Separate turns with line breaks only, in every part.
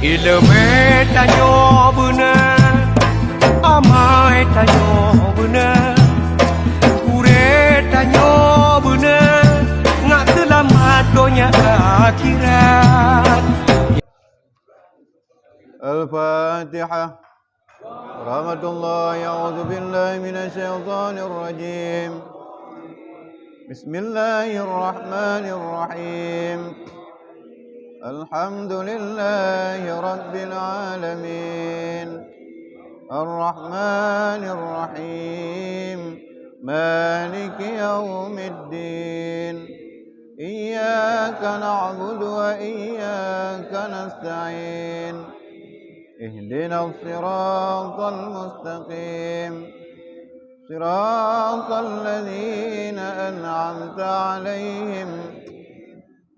Ilme tanyo bener, amai tanyo bener, kure tanyo bener, ngak selamat dunia akhirat.
الفاتحة. رحمة الله. أعوذ بالله من الشيطان الرجيم. بسم الله الرحمن الرحيم. الحمد لله رب العالمين. الرحمن الرحيم. مالك يوم الدين. إياك نعبد وإياك نستعين. اهدنا الصراط المستقيم. صراط الذين أنعمت عليهم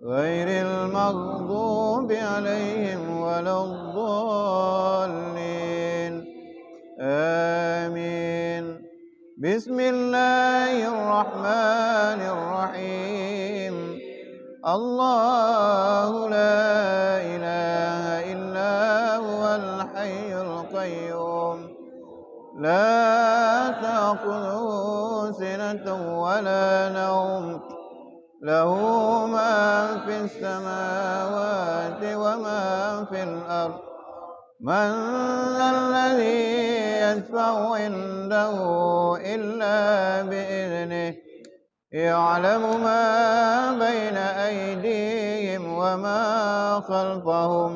غير المغضوب عليهم ولا الضالين. آمين. بسم الله الرحمن الرحيم. الله لا إله إلا هو الحي القيوم. لا تأخذه سنة ولا نوم. له ما في السماوات وما في الأرض. من ذا الذي يشفع عنده إلا بإذنه. يعلم ما بين أيديهم وما خلفهم.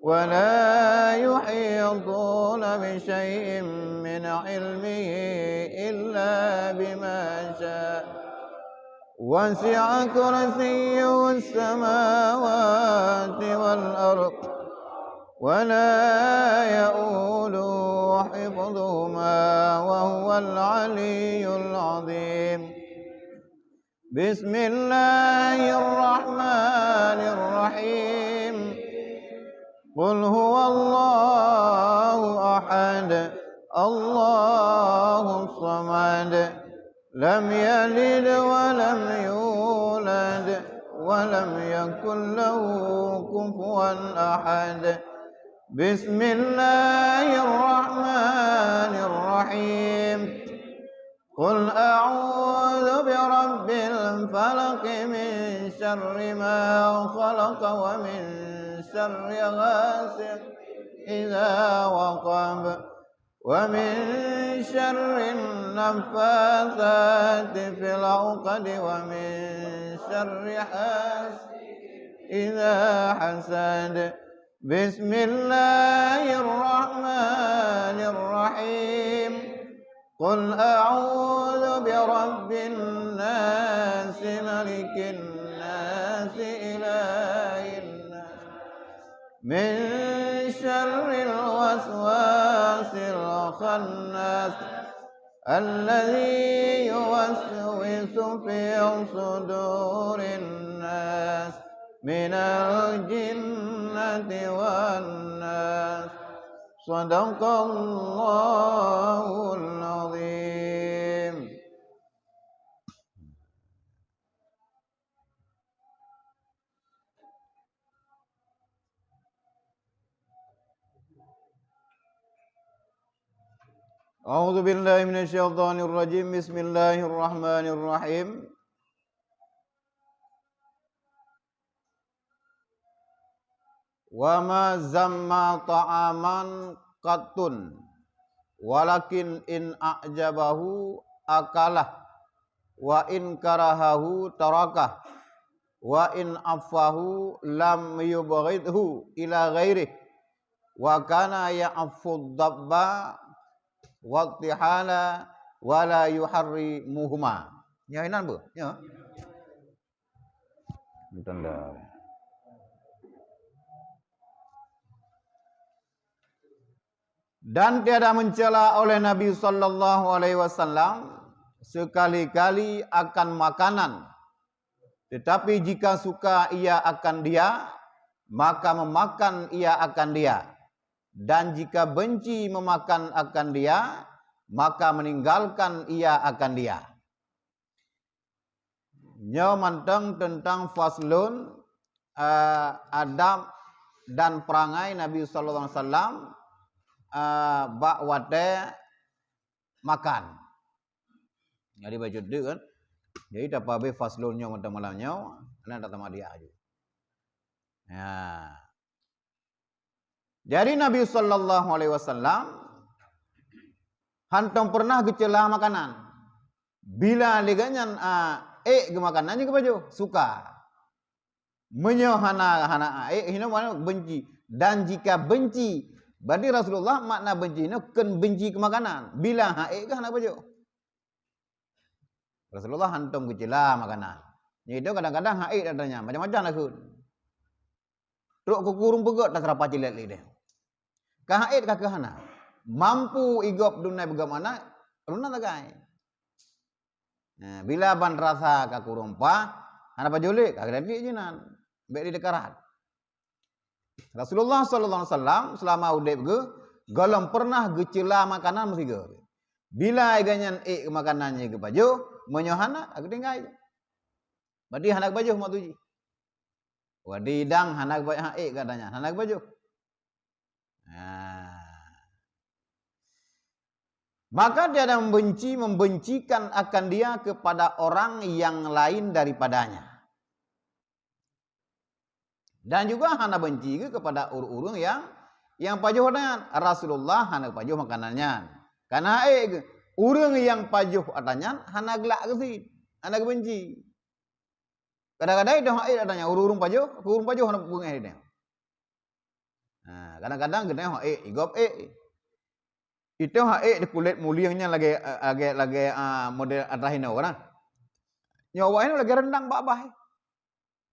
ولا يحيطون بشيء من علمه إلا بما شاء. وسع كرسيه السماوات والأرض. ولا يؤوده حفظهما وهو العلي العظيم. بسم الله الرحمن الرحيم. قل هو الله أحد الله الصمد لم يلد ولم يولد ولم يكن له كفوا أحد. بسم الله الرحمن الرحيم. قل أعوذ برب الفلق من شر ما خلق ومن شر غاسق إذا وقب ومن شر النفاثات في العقد ومن شر حاسد إذا حسد. بسم الله الرحمن الرحيم. قل أعوذ برب الناس ملك الناس إله الناس من شر الوسواس الخناس الذي يوسوس في صدور الناس من الجنة والناس. صدق الله العظيم. أعوذ بالله من الشيطان الرجيم. بسم الله الرحمن الرحيم. Wa ma zamma ta'aman qattun walakin in a'jabahu akalah wa in karahahu tarakah wa in affahu lam yubghidhu ila ghairih wa kana ya'affu dabba wa tihala wa la yuharrimuhuma. Ya inan bu ya tanda. Dan tiada mencela oleh Nabi sallallahu alaihi wasallam sekali-kali akan makanan, tetapi jika suka ia akan dia, maka memakan ia akan dia, dan jika benci memakan akan dia, maka meninggalkan ia akan dia. Nya mantang tentang faslun adab dan perangai Nabi sallallahu alaihi wasallam bak wate makan. Jadi baju dia kan. Jadi dapat habis faslunnya mata malamnya, ana tak sama dia aja. Ya. Jadi Nabi sallallahu alaihi wasallam hantam pernah gecela makanan. Bila leganyan ke makanannya ke baju suka. Menyohana hina mana benci, dan jika benci berarti Rasulullah makna benci ini ken benci ke makanan. Bila ke hana baju. Rasulullah hantam gecela makanan. Itu kadang-kadang adanya macam-macam lah kun. Truk ke kurung pegot tak serapa cilet dia. Ka ka ke hana. Mampu igop dunai bagaimana runa tagai. Nah, bila ban rasa ka kurung pa, hana pajulik ka gradi jinan. Baik di dekarat. Rasulullah sallallahu alaihi wasallam selama udip ge golong pernah gecela makanan mesti ge. Bila ganyan makanannya ke baju, menyohana aku tinggal. Berarti hanak baju mak tuji. Wadidang hanak baju katanya, hanak baju. Maka dia ada membencikan akan dia kepada orang yang lain daripadanya. Dan juga hana benci kepada urung-urung yang pajuh dengan Rasulullah hana pajuh makanannya. Karena urung yang pajuh adanya hana gelak ke si, hana benci. Kadang-kadang itu adanya urung pajuh hana bungai dia. Nah, kadang-kadang kita igop itu di kulit muliangnya lagi model atrahina orang. Nyawa ini lagi rendang babah.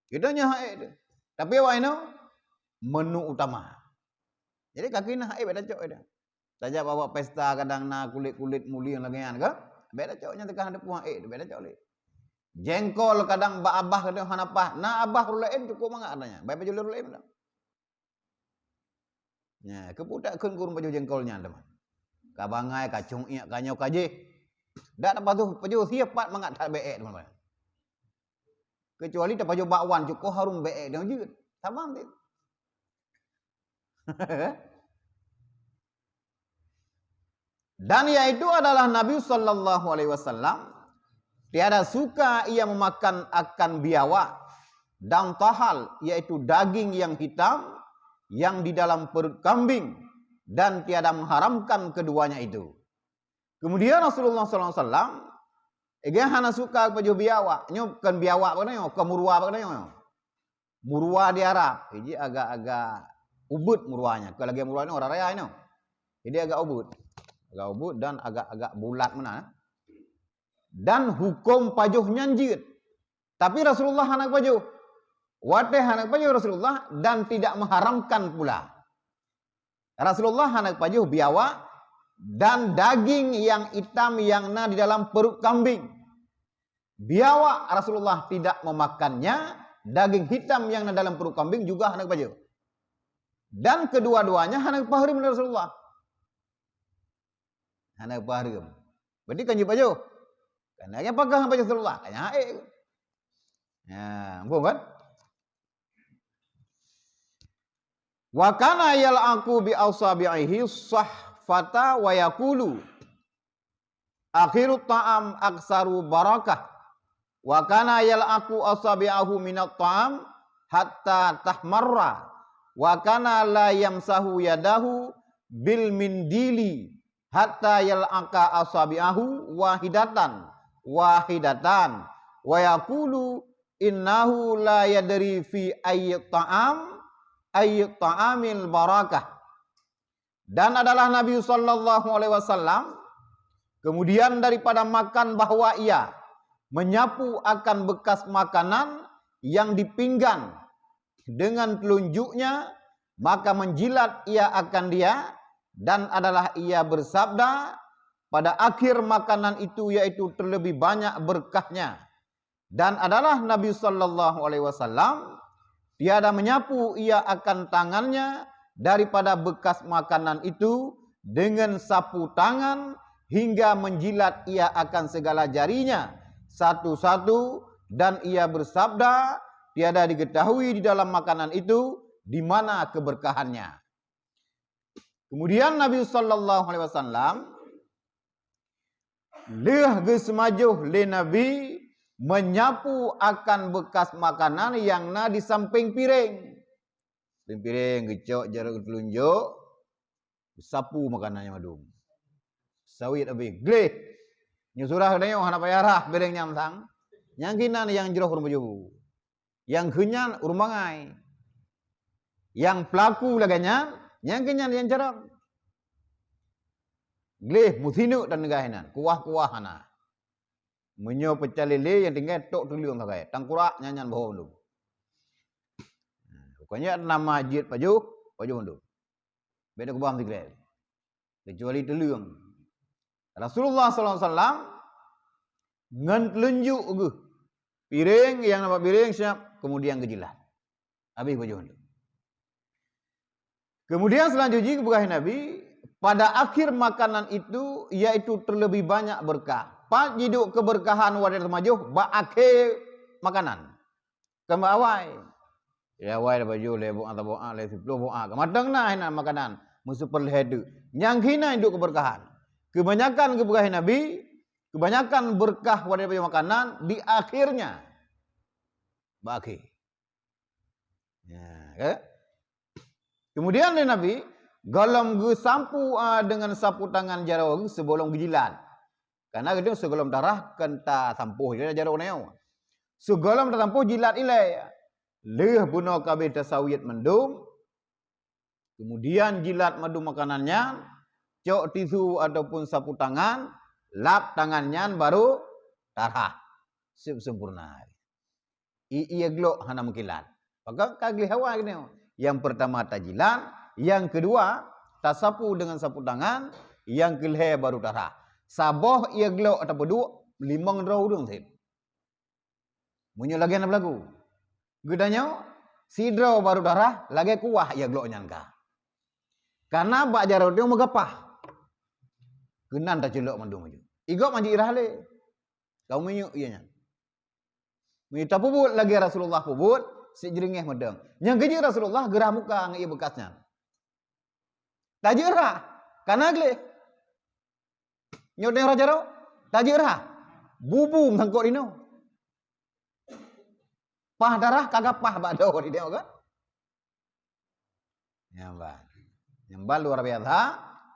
Kita nyawa itu. Tapi awak ini menu utama. Jadi kaki nak beda cok itu. Saja bawa pesta kadang nak kulit-kulit mulia lagi kan? Beda coknya tekan ada puang beda cok le. Jengkol kadang ba abah kadang hanapah. Na abah rulain cukup mangak adanya. Baik baju rulain dah. Ya, kepudak kun kurung baju jengkolnya teman. Kabangai kacung iak kanyau kaje. Dak dapat tu baju siap pat mangak tak beek teman-teman. Kecuali tak baju bakwan cukup harum beek dia juga. Tamam dia. Dan yaitu adalah Nabi sallallahu alaihi wasallam tiada suka ia memakan akan biawak dan tahal, yaitu daging yang hitam yang di dalam perut kambing, dan tiada mengharamkan keduanya itu. Kemudian Rasulullah sallallahu alaihi wasallam hana suka baju biawak. Nyo kan biawak apa nyo, kemurwa apa nyo. Murwa di Arab. Jadi agak-agak ubud murwanya. Kalau lagi murwa ni orang raya ini. Jadi agak ubud. Agak ubud dan agak-agak bulat mana. Dan hukum pajuh nyanjit. Tapi Rasulullah hanak pajuh. Wateh hanak pajuh Rasulullah dan tidak mengharamkan pula. Rasulullah hanak pajuh biawak dan daging yang hitam yang di dalam perut kambing. Biawak Rasulullah tidak memakannya, daging hitam yang dalam perut kambing juga hanak baju. Dan kedua-duanya hanak pahrim dari Rasulullah. Hanak pahrim. Berarti kan baju. Karena yang pegang baju Rasulullah, kanya ya, ampun kan? Wa kana yal'aqu bi asabihi sahfata wa yaqulu akhirut ta'am aksaru barakah. Wa kana yal'aqu asabi'ahu minat ta'am hatta tahmarra. Wa kana la yamsahu yadahu bil mindili hatta yal'aqa asabi'ahu wahidatan. Wa yaqulu innahu la yadri fi ayyit ta'amil barakah. Dan adalah Nabi sallallahu alaihi wasallam kemudian daripada makan bahwa ia menyapu akan bekas makanan yang dipinggan dengan telunjuknya, maka menjilat ia akan dia, dan adalah ia bersabda pada akhir makanan itu, yaitu terlebih banyak berkahnya. Dan adalah Nabi sallallahu alaihi wasallam tiada menyapu ia akan tangannya daripada bekas makanan itu dengan sapu tangan hingga menjilat ia akan segala jarinya satu-satu, dan ia bersabda tiada diketahui di dalam makanan itu di mana keberkahannya. Kemudian Nabi sallallahu alaihi wasallam leh gesemajuh le Nabi menyapu akan bekas makanan yang na di samping piring. Samping piring gecok jarak telunjuk, sapu makanannya madum. Sawit abi gleh. Nyu surah dayo hana payarah piring nyamtang. Yang kinan yang jeroh urang bojobu. Yang kenyan urang mangai. Yang pelaku laganya, yang kenyan yang jarang. Gleh musinu dan negahinan, kuah-kuah hana. Menyo pecah lele yang tinggal tok tuliung sakai. Tangkurak nyanyan bawah undu. Pokoknya nama masjid paju undu. Beda kubam tiga. Kecuali tuliung. Rasulullah sallallahu alaihi wasallam ngan telunjuk ge. Piring yang nampak piring siap kemudian kejilat. Habis baju undu. Kemudian selanjutnya keberkahan Nabi pada akhir makanan itu yaitu terlebih banyak berkah. Pak jiduk keberkahan wadah termajuh ba akhir makanan. Kembali awai. Ya awai dah baju le buang atau buang le 10 buang. Kemadang nah hina makanan musuh perledu. Yang hina hidup keberkahan. Kebanyakan keberkahan Nabi, kebanyakan berkah wadah makanan di akhirnya. Ba akhir. Ya, okay? Kemudian Nabi galam ge sampu dengan sapu tangan jarau sebelum gejilat. Karena itu sebelum darah kenta sampuh dia jarau neu. Sebelum tersampuh jilat ilai. Leh bunuh kabeh tasawiyat mendum. Kemudian jilat madu makanannya, cok tisu ataupun sapu tangan, lap tangannya baru darah. Sempurna. Iya glok hana mengkilat. Maka kagli hawa gini. Yang pertama tajilan, yang kedua tasapu dengan sapu tangan, yang kelih baru darah. Saboh ia glok atau bedu limang draw dong sih. Munyo lagi anak lagu. Gedanya si draw baru darah, lagi kuah ia glok nyangka. Karena bak jarau dia megapah. Genan tak celok mandung maju. Igok manji irale. Kau minyak ianya. Minta pubut lagi Rasulullah pubut. Sejeringeh medang. Yang keji Rasulullah gerah muka ngai bekasnya. Tak jerah. Karena gle. Nyodeng raja ro. Tak jerah. Bubung sangkut dino. Pah darah kagak pah bado di dia kan. Nyambal luar biasa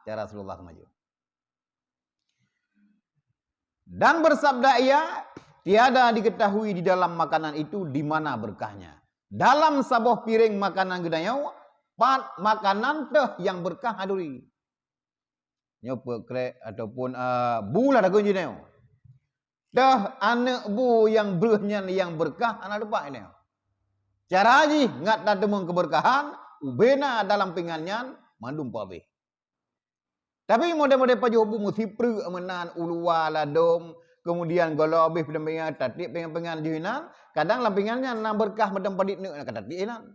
cara Rasulullah maju. Dan bersabda ia, tiada diketahui di dalam makanan itu di mana berkahnya. Dalam sabuh piring makanan gedanyau, pat makanan teh yang berkah aduri. Nyopo krek ataupun bu lah dagun jineu. Dah anak bu yang berehnya yang berkah anak depak ini. Cara haji ngat tak demung keberkahan, ubena dalam pingannya mandum pabe. Tapi model-model paju bu musipru amenan ulua ladom. Kemudian kalau habis pendampingan tatip pengen juinan, kadang lampingannya nak berkah medam padit nak kata tiinan.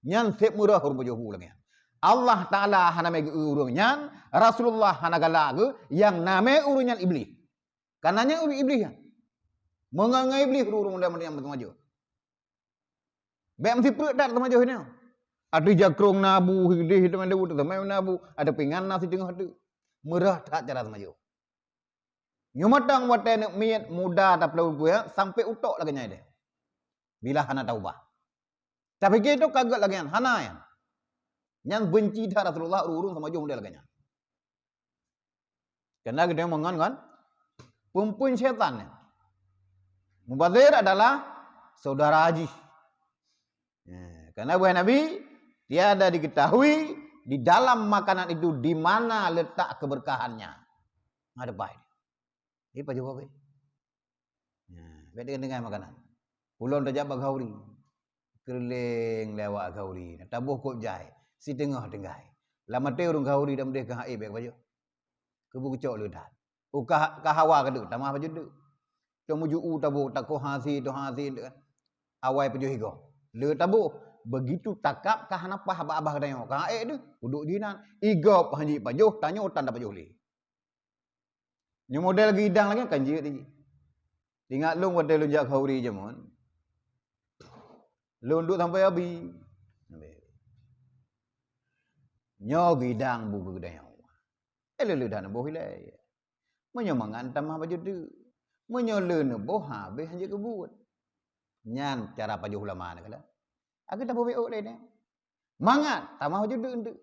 Nyan sep murah huruf johu lagi. Allah Taala hana megi urunyan, Rasulullah hana galagu yang name urunyan iblis. Kananya iblis ya. Mengangai iblis urung dah yang maju. Bem si perut dak maju ini. Ada jakrong nabu hidih itu mendebu temai nabu, ada pingan nasi tengah tu. Murah tak cara maju. Nyumatang wate miat muda tak perlu gue sampai utok lagi nyai deh. Bila hana taubah. Tapi kita kagak lagi hana ya. Yang benci dah Rasulullah urung sama jom dia lagi nya. Karena kita mengan kan pempun setan. Mubadir adalah saudara haji. Ya, karena buah Nabi tiada diketahui di dalam makanan itu di mana letak keberkahannya. Ada baik. Ini Pak Jokowi. Beda dengan makanan. Pulau terjabak gauri. Keliling lewat gauri. Tabuh kop jai. Si tengah-tengah. Lama te urung gauri dan mereka haib baik baju. Kebu kecok ledat. Kahawa keduk. Tamah baju duk. Kemuju tabuh takoh hasi to hasi. Awai paju higo. Le tabuh. Begitu takap kahanapah abah-abah kadang. Kahaib tu. Uduk jinan. Igop hanji pajuh. Tanya tanda pajuh li. Ni model lagi hidang lagi kan jiut lagi. Ingat lu model lu jak hauri je mon. Lu nduk sampai habis. Nyo gidang buku gedang. Elele dah boh hilai. Menyo mangan tamah baju tu. Menyo le boh habis hanya kebut. Nyan cara pajuh ulama ni kala. Aku tak boleh ok ni. Mangan tamah baju tu.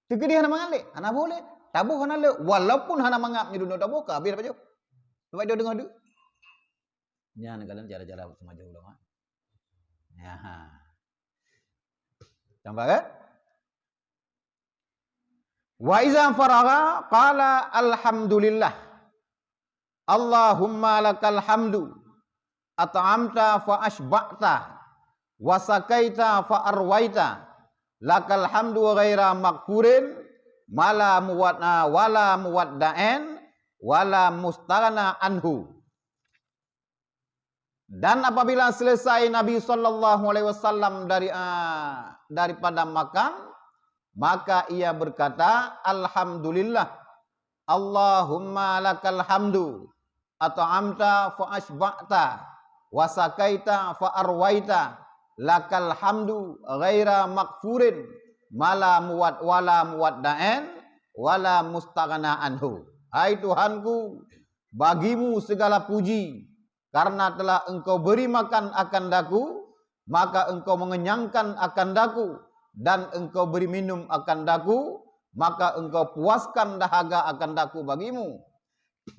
Tegedi hana mangan le. Hana boleh. Tabuh hana le. Walaupun hana mangap ni dunia tabuh ka biar pajuh. Sebab dia dengar tu. Nyan kala cara-cara semacam ulama. Ya. Nampak kan? Wa iza faragha qala alhamdulillah. Allahumma lakal hamdu. At'amta fa ashba'ta. Wa sakaita fa arwaita. Lakal hamdu ghaira maghfurin. Mala muwadna wala muwadda'en. Wala mustaghna anhu. Dan apabila selesai Nabi SAW daripada makan, maka ia berkata, Alhamdulillah, Allahumma lakal hamdu, at'amta fa ashba'ta, wasakaita fa arwaita, lakal hamdu ghaira maghfurin, wala muwadda'en, wala mustaghna anhu. Hai Tuhanku, bagimu segala puji, karena telah engkau beri makan akan daku, maka engkau mengenyangkan akan daku, dan engkau beri minum akan daku, maka engkau puaskan dahaga akan daku bagimu.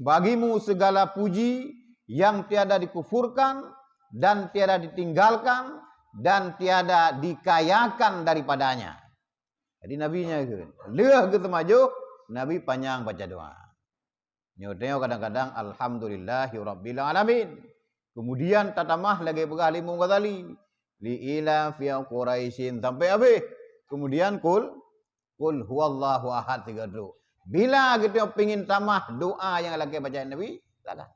Bagimu segala puji yang tiada dikufurkan, dan tiada ditinggalkan, dan tiada dikayakan daripadanya. Jadi nabinya itu, leh gitu maju, Nabi panjang baca doa. Nyoteo kadang-kadang alhamdulillahi rabbil alamin. Kemudian tatamah lagi berkali mungkali li ila fi quraisyin sampai habis. Kemudian kul huwallahu ahad 3 dulu. Bila kita pengin tamah doa yang lagi baca Nabi, silakan.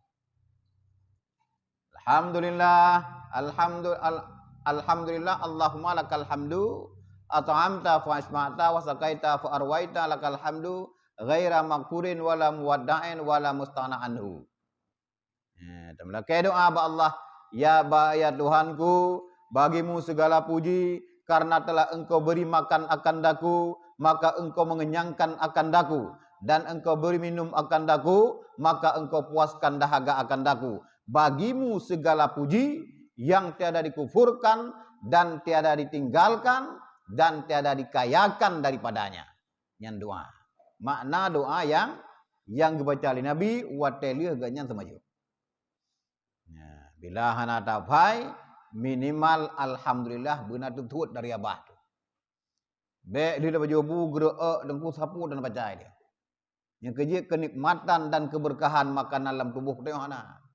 Alhamdulillah Allahumma lakal hamdu at'amta fa asma'ta wa sakaita fa arwaita lakal hamdu ghaira maghfurin wala muwadda'in wala mustaghna anhu. Tamlakai doa ba Allah, ya Tuhanku, bagimu segala puji karena telah engkau beri makan akan daku, maka engkau mengenyangkan akan daku, dan engkau beri minum akan daku, maka engkau puaskan dahaga akan daku. Bagimu segala puji yang tiada dikufurkan dan tiada ditinggalkan dan tiada dikayakan daripadanya. Yang doa. Makna doa yang dibaca oleh Nabi watelih ganyan semaju. Ya, bila hana tapai minimal alhamdulillah benar tutut dari abah tu. Baik dia baju bu gerak dengku sapu dan baca dia. Yang kerja kenikmatan dan keberkahan makan dalam tubuh tengok hana.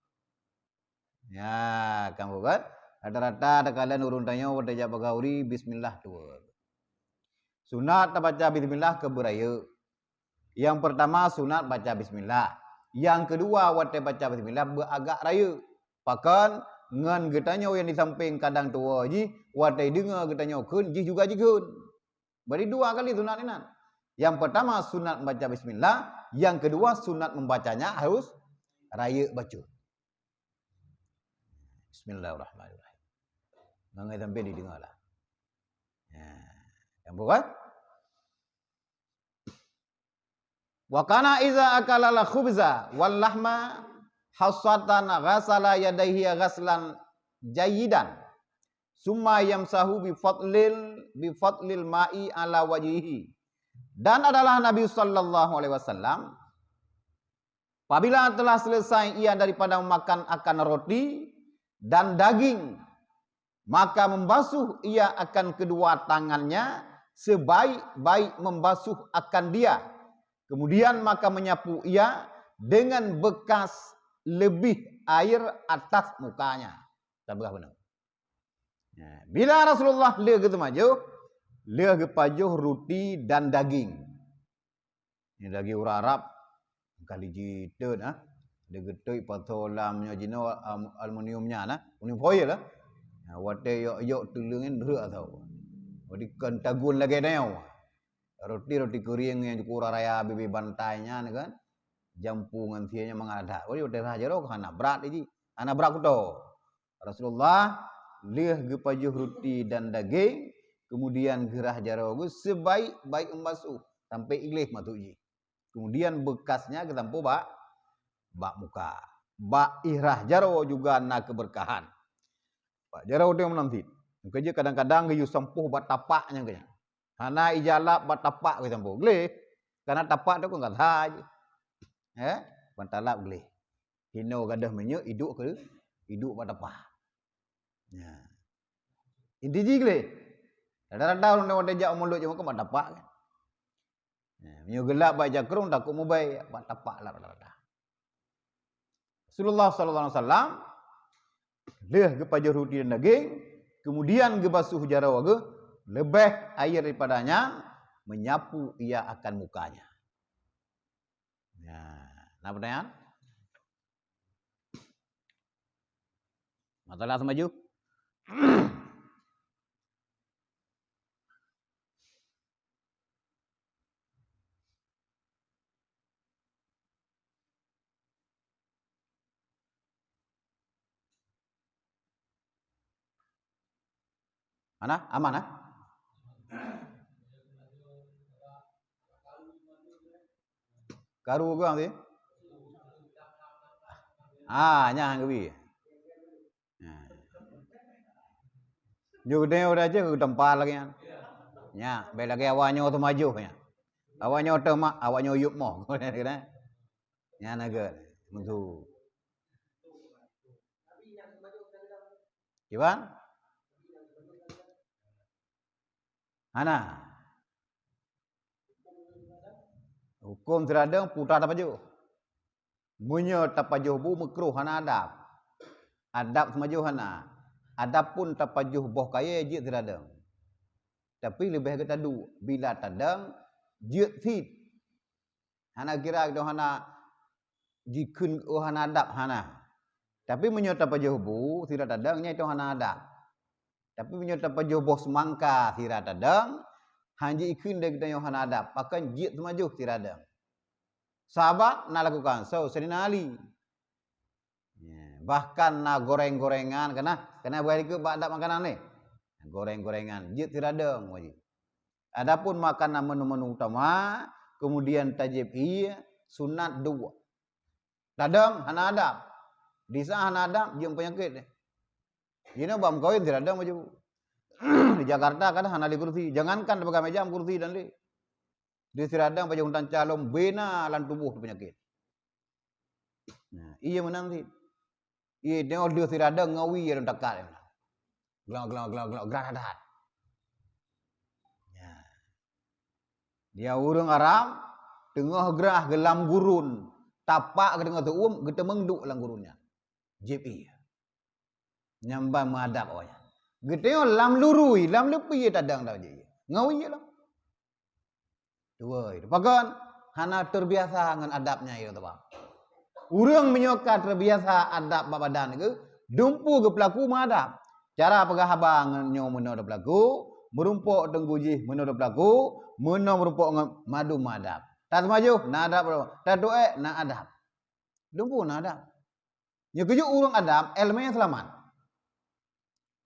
Ya, kamu kan rata-rata ada kalian urun tanya wata ja bagauri bismillah tu. Sunat baca bismillah keberaya. Yang pertama sunat baca bismillah. Yang kedua wate baca bismillah beragak raya. Pakan ngan getanya yang di samping kadang tua ji wate dengar getanya kun ji juga ji kun. Beri 2 kali sunat ini. Yang pertama sunat baca bismillah, yang kedua sunat membacanya harus raya baca. Bismillahirrahmanirrahim. Ngai sampai didengarlah. Ya, yang bukan wa kana iza akala la khubza wal lahma hasatan ghasala yadayhi ghaslan jayidan summa yamsahu bi fadlil ma'i ala wajhihi. Dan adalah Nabi sallallahu alaihi wasallam apabila telah selesai ia daripada memakan akan roti dan daging, maka membasuh ia akan kedua tangannya sebaik-baik membasuh akan dia. Kemudian maka menyapu ia dengan bekas lebih air atas mukanya. Tabah benar. Ya, bila Rasulullah lihat gitu maju, lihat kepajuh roti dan daging. Ini daging orang Arab kali jita nah. Dia getoi patolamnya jino aluminiumnya nah, aluminium foil lah. Ya, wate yok tulungin dera tau. Wadi kentagun lagi neo. Roti kering yang kurang raya bibi bantainya ni kan. Jampungan tianya mengadak. Wadi wate saja roh anak berat ini. Anak berat kuto. Rasulullah lihat gepajuh roti dan daging, Kemudian gerah jarawa sebaik-baik membasuh sampai ilis matu ji. Kemudian bekasnya kita tampu bak muka. Bak ihrah jarawa juga na keberkahan. Bak jarawa dia menanti. Kerja kadang-kadang dia sempuh bak tapaknya kaya. Hana ijalap bak tapak kita tampu. Geleh. Karena tapak tu kan enggak saja. Pantalap geleh. Hino gadah menye hidup ke hidup bak tapak. Ya. Inti ji geleh. Rada-rada orang dia jak mulut je muka bak tapak kan. Menyo gelap bak jakrung takut mubai bak tapak lah rada-rada. Rasulullah sallallahu alaihi wasallam leh ke pajah roti dan daging, kemudian ke basuh jarawa ke lebih air daripadanya menyapu ia akan mukanya. Nah, pertanyaan? Matalah semaju. Mana? Aman ah? Karu ke nanti? Nyang kebi. Jo gede udah aja ke tempat lagi kan. Nya, be lagi awaknya tu maju nya. Awaknya tu mak, awaknya yuk mo. Kena. Nya naga. Mutu. Gimana? Hana. Hukum teradang putar tapaju. Munyo tapaju bu makruh hana adab. Adab semaju hana. Adapun tapajuh boh kaya je teradang. Tapi lebih kita tadu bila tadang je fit. Hana kira kita hana jikun hana adab hana. Tapi munyo tapajuh bu tidak tadangnya itu hana adab. Tapi munyo tapajuh boh semangka tidak tadang hanji ikun dah kita hana adab. Pakan je semaju tidak tadang. Sahabat nak lakukan. So, Sayyidina Ali. Bahkan nak goreng-gorengan. Kena buat itu adab makanan ni. Goreng-gorengan. Je tidak tadang. Adapun makanan menu-menu utama. Kemudian tajib iya. Sunat dua. Tadang, hana adab. Disa hana adab, jom penyakit. Ini bam kawin tidak ada macam di Jakarta kan hana di kursi. Jangankan di pegang meja kursi dan di siradang pada untan calon bena lan tubuh penyakit. Nah, iya menanti. Iya dia order siradang ngawi yang dekat. Gelang geradat. Ya. Dia urang Arab tengah gerah gelam gurun. Tapak ke tengah tu kita mengduk lang gurunnya. JP. Nyambang menghadap awaknya. Geteo lam lurui, lam lepi tadang dah je. Ngawi lah. Dua. Pakan hana terbiasa dengan adabnya ya tu pak. Urang menyokat terbiasa adab badan ke, dumpu ke pelaku menghadap. Cara pegah abang nyo meno de pelaku, merumpuk tengguji meno de pelaku, meno merumpuk madu menghadap. Tak semaju, nak adab bro. Tak doa, nak adab. Dumpu nak adab. Ya keju urang adab, ilmunya selamat.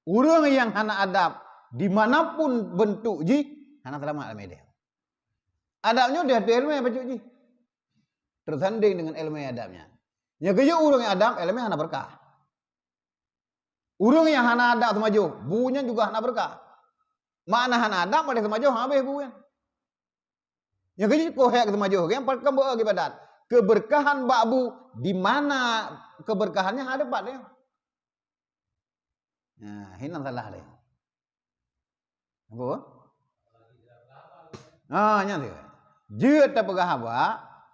Urang yang hana adab dimanapun bentuk ji hana selamat dalam dia. Adabnya dia ada ilmu bentuk ji. Tersanding dengan ilmu adabnya. Ya keju urang yang adab ilmu hana berkah. Urang yang hana adab semaju, bunya juga hana berkah. Mana hana adab pada semaju habis bunya. Ya keju kohek semaju, yang perkam bagi badan. Keberkahan babu di mana keberkahannya ada pada dia. Nah, hinan salah dia. Apa? Nyata. Dia tak pegah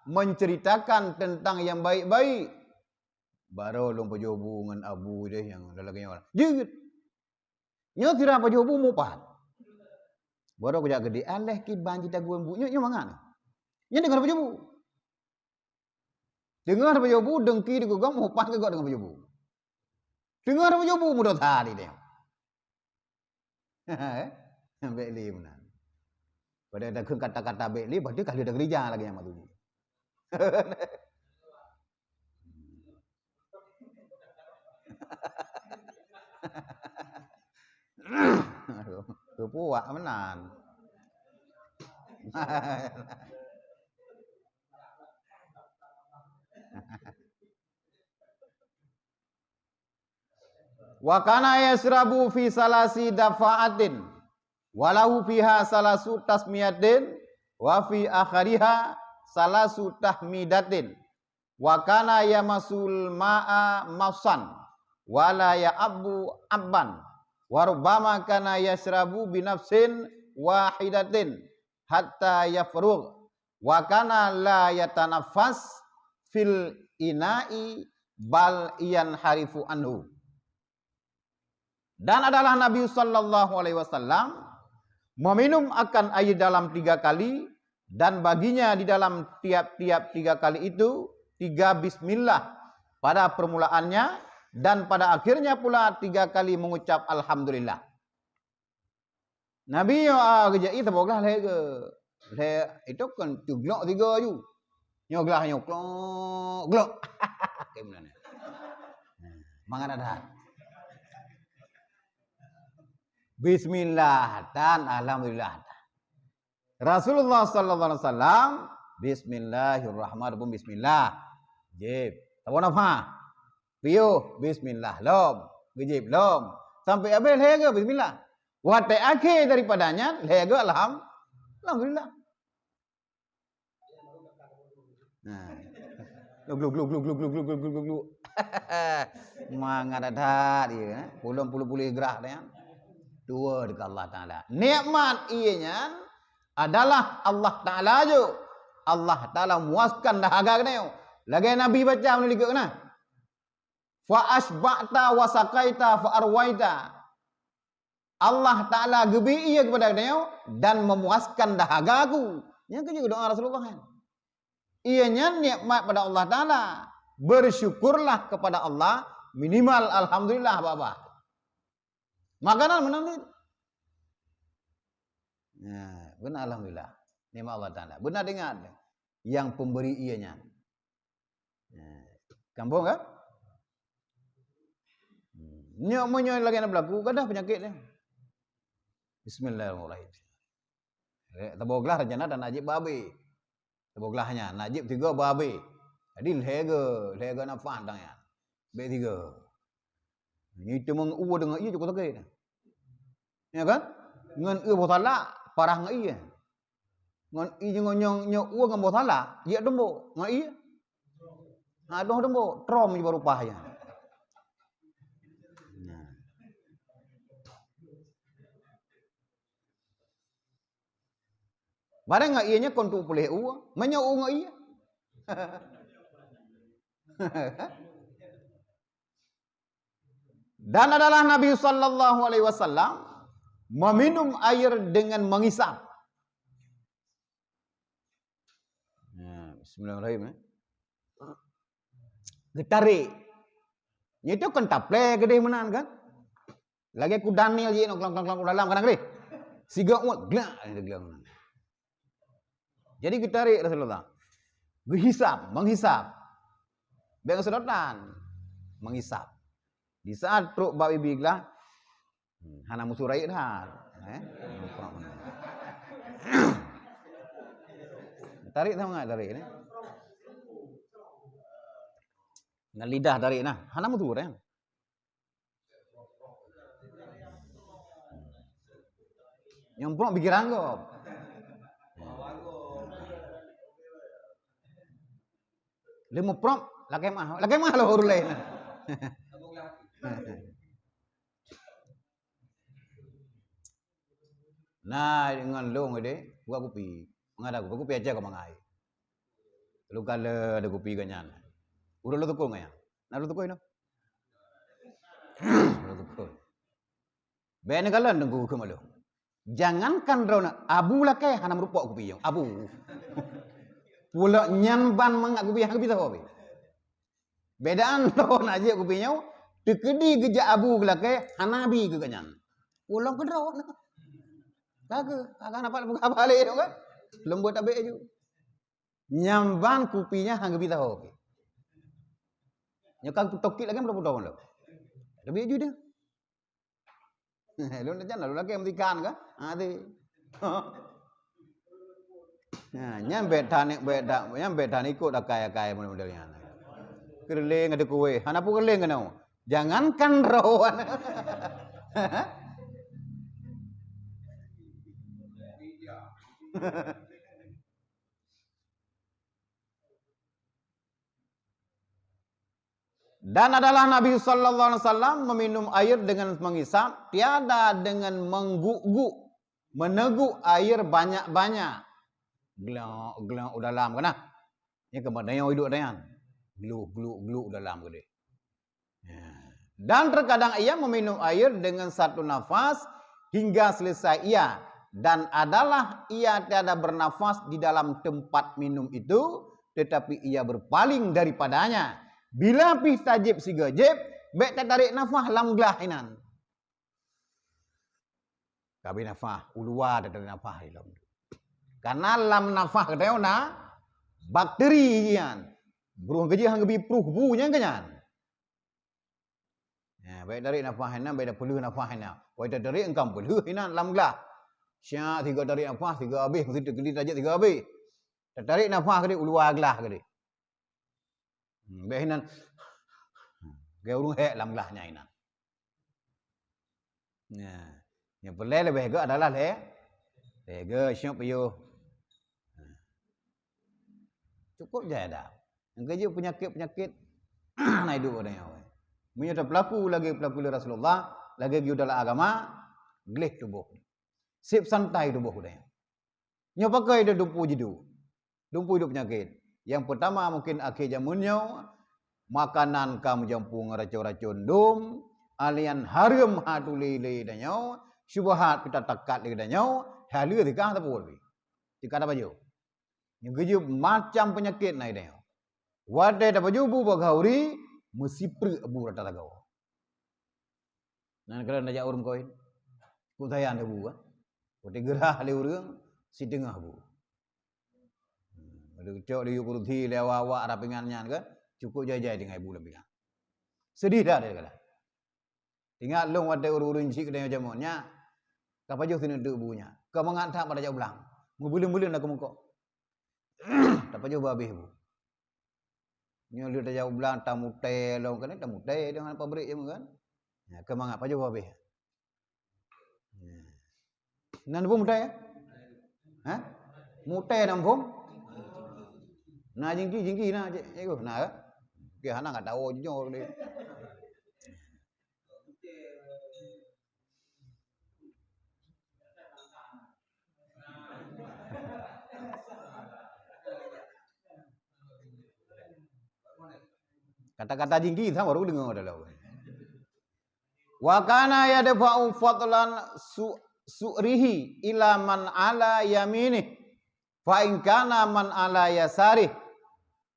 menceritakan tentang yang baik-baik. Baru lompa jobu dengan abu dia yang ada lagi orang. Dia. Nya kira apa jobu mupat. Baru aku jak gede aleh ki banji taguan bu. Nya mangan. Nya dengar apa jobu. Dengar apa jobu dengki digugam mupat ke gak dengan apa jobu. Dengar apa jobu mudah tadi dia. Bekli benar. Pada ada kata-kata bekli, berarti kali ada gereja lagi yang matu. Kepuak menan. Wa kana yasrabu fi salasi dafa'atin walahu fiha salasu tasmiyatin wa fi akhariha salasu tahmidatin wa kana yamasul ma'a masan wala ya'abu abban wa rubbama kana yasrabu binafsin wahidatin hatta yafrugh wa kana la yatanaffas fil ina'i bal yanharifu anhu. Dan adalah Nabi sallallahu alaihi wasallam meminum akan air dalam 3 kali dan baginya di dalam tiap-tiap 3 kali itu 3 bismillah pada permulaannya dan pada akhirnya pula 3 kali mengucap alhamdulillah. Nabi kerja itu bolehlah ke. Itu kan tuglok 3 ju. Nyoglah nyoklok glok. Gimana? Mangana dah. Bismillah dan alhamdulillah. Rasulullah sallallahu alaihi wasallam bismillahirrahmanirrahim bismillah. Jib. Tahu apa? Piyo bismillah lom. Gejib lom. Sampai habis lega bismillah. Waktu akhir daripadanya lega alhamdulillah. Nah. Gluk. Mangada dia. Puluh gerah dia. Dua dekat Allah Ta'ala. Nikmat ianya adalah Allah Ta'ala je. Allah Ta'ala muaskan dahaga kena. Lagi Nabi baca menulis kena. Fa asba'ta wa saqaita fa arwaita. Allah Ta'ala gebi ia kepada kena dan memuaskan dahaga aku. Yang kedua doa Rasulullah kan. Ianya nikmat pada Allah Ta'ala. Bersyukurlah kepada Allah. Minimal alhamdulillah Bapak. Makanan menang. Nah, benar alhamdulillah. Nikmat Allah Taala. Benar dengar yang pemberi ianya. Nah, kampung kan? Nyok lagi nak berlaku, gadah penyakit dia. Bismillahirrahmanirrahim. Taboglah rencana dan najib babi. Taboglahnya najib 3 babi. Jadi lega nak pandang ya. B3. Ini cuma uwa dengan ia cukup tak kena. Ya kan? Ngan ia botala parah ngan ia. Ngan ia nyong uwa ngan botala, ia dembo ngan ia. Aduh dembo, trom je baru pahaya. Nah. Barang ngan ianya kontu boleh uwa, menyo uwa ngan ia. Dan adalah Nabi sallallahu alaihi wasallam meminum air dengan mengisap. Nah, bismillahirrahmanirrahim. Getarik. Itu kan taple gede menan kan? Lagi ku Daniel je nak kelang dalam kadang gede. Siga uat glak ada gelang. Jadi getarik Rasulullah. Menghisap. Dengan sedotan menghisap. Di saat truk babi biglah hana musuh rakyat dah. Tarik tahu enggak tarik ni? Dengan lidah tarik nah. Hana musuh kan? Yang pun pikir anggap. Lemu prompt lagi mah lo urus lain. Nah, dengan long ide, gua kopi. Mengada gua kopi aja kau mangai. Lu kalau ada kopi ganyan. Urut lu tukul ngaya. Nah lu tukul no. Lu tukul. Ben kalan tunggu ke malu. Jangankan drone abu lah ke hana merupa kopi yang abu. Pula nyanban mangak kopi yang bisa kopi. Bedaan lo nak je kopinya. Tekedi geja abu gelake hanabi ke ganyan. Pulang ke drone. Kagak dapat buka balik tu kan. Lembut abek je. Nyamban kopinya hang bisa kopi. Nyokang tokit lagi berapa tahun lo. Lebih je dia. Lu nak jangan lu lagi mentikan ke? Tu. Nyampe tanik ikut dah kaya model-modelnya. Kerling ada kue. Hana pun kerling kena. Jangankan rawan. Dan adalah Nabi sallallahu alaihi wasallam meminum air dengan mengisap, tiada dengan mengguk-guk, meneguk air banyak-banyak. Gelak dalam kena. Ini kemadanya hidup dayan. Gluk dalam gede. Dan terkadang ia meminum air dengan satu nafas hingga selesai ia, dan adalah ia tiada bernafas di dalam tempat minum itu, tetapi ia berpaling daripadanya. Bila pih tajib si gajib, baik tak tarik nafas lam gelah inan. Kabi nafas, ulua tak tarik nafas dalam. Karena lam nafas kata na bakteri ian. Burung gajib hang gebi pruh bunya kanyan. Baik tarik nafas inan, baik dah perlu nafas inan. Baik tak tarik engkau perlu inan lam gelah. Syak tiga tarik nafas, tiga habis, mesti tergeli tajib tiga habis. Tak tarik nafas kadi ulua gelah kadi. Baik inan. Gaya urung hek lam gelahnya inan. Yang pelai lebih ke adalah lega syok payuh. Cukup je dah. Yang kerja penyakit-penyakit nak hidup orang yang awal. Menyata pelaku Rasulullah, lagi dalam agama, gelih tubuh. Sip santai tubuh orang. Nyo pakai dia dumpu jidu. Dumpu hidup penyakit. Yang pertama mungkin akhir zamannya makanan kamu jampung racun-racun dum, alian haram hatuli danyo, syubhat kita takat le danyo, halu dikah tak boleh. Dikata baju. Yang kerja macam penyakit naik danyo. Wadai tak baju bu bagauri mesipri abu rata tagaw. Nan kala najak urang koin. Ku tayan abu ah. Ku gerah le urang si tengah bu. Ada cok dia kurthi lewa-wa rapingannya kan. Cukup jajai dengan ibu lebih. Sedih dah dia kata. Tinggal long wadai urun-urun cik kedai jamonnya. Kapa jauh sini duduk bunya. Kau mengantak pada jauh belang. Ngebulin-bulin nak muka. Tak jauh babih bu. Nyo lu dah jauh belang tamu teh long kan tamu teh dengan pabrik je kan. Ya, kau mengat jauh babih. Nan pun mutai. Ha? Mutai nam pun. Nah jingki nah cikgu. Nah. Dia hana enggak tahu jujur dia. Kata-kata jingki sama baru dengar dah. Wa kana yadfa'u fadlan su'rihi ila man ala yaminih fa in kana man ala yasarih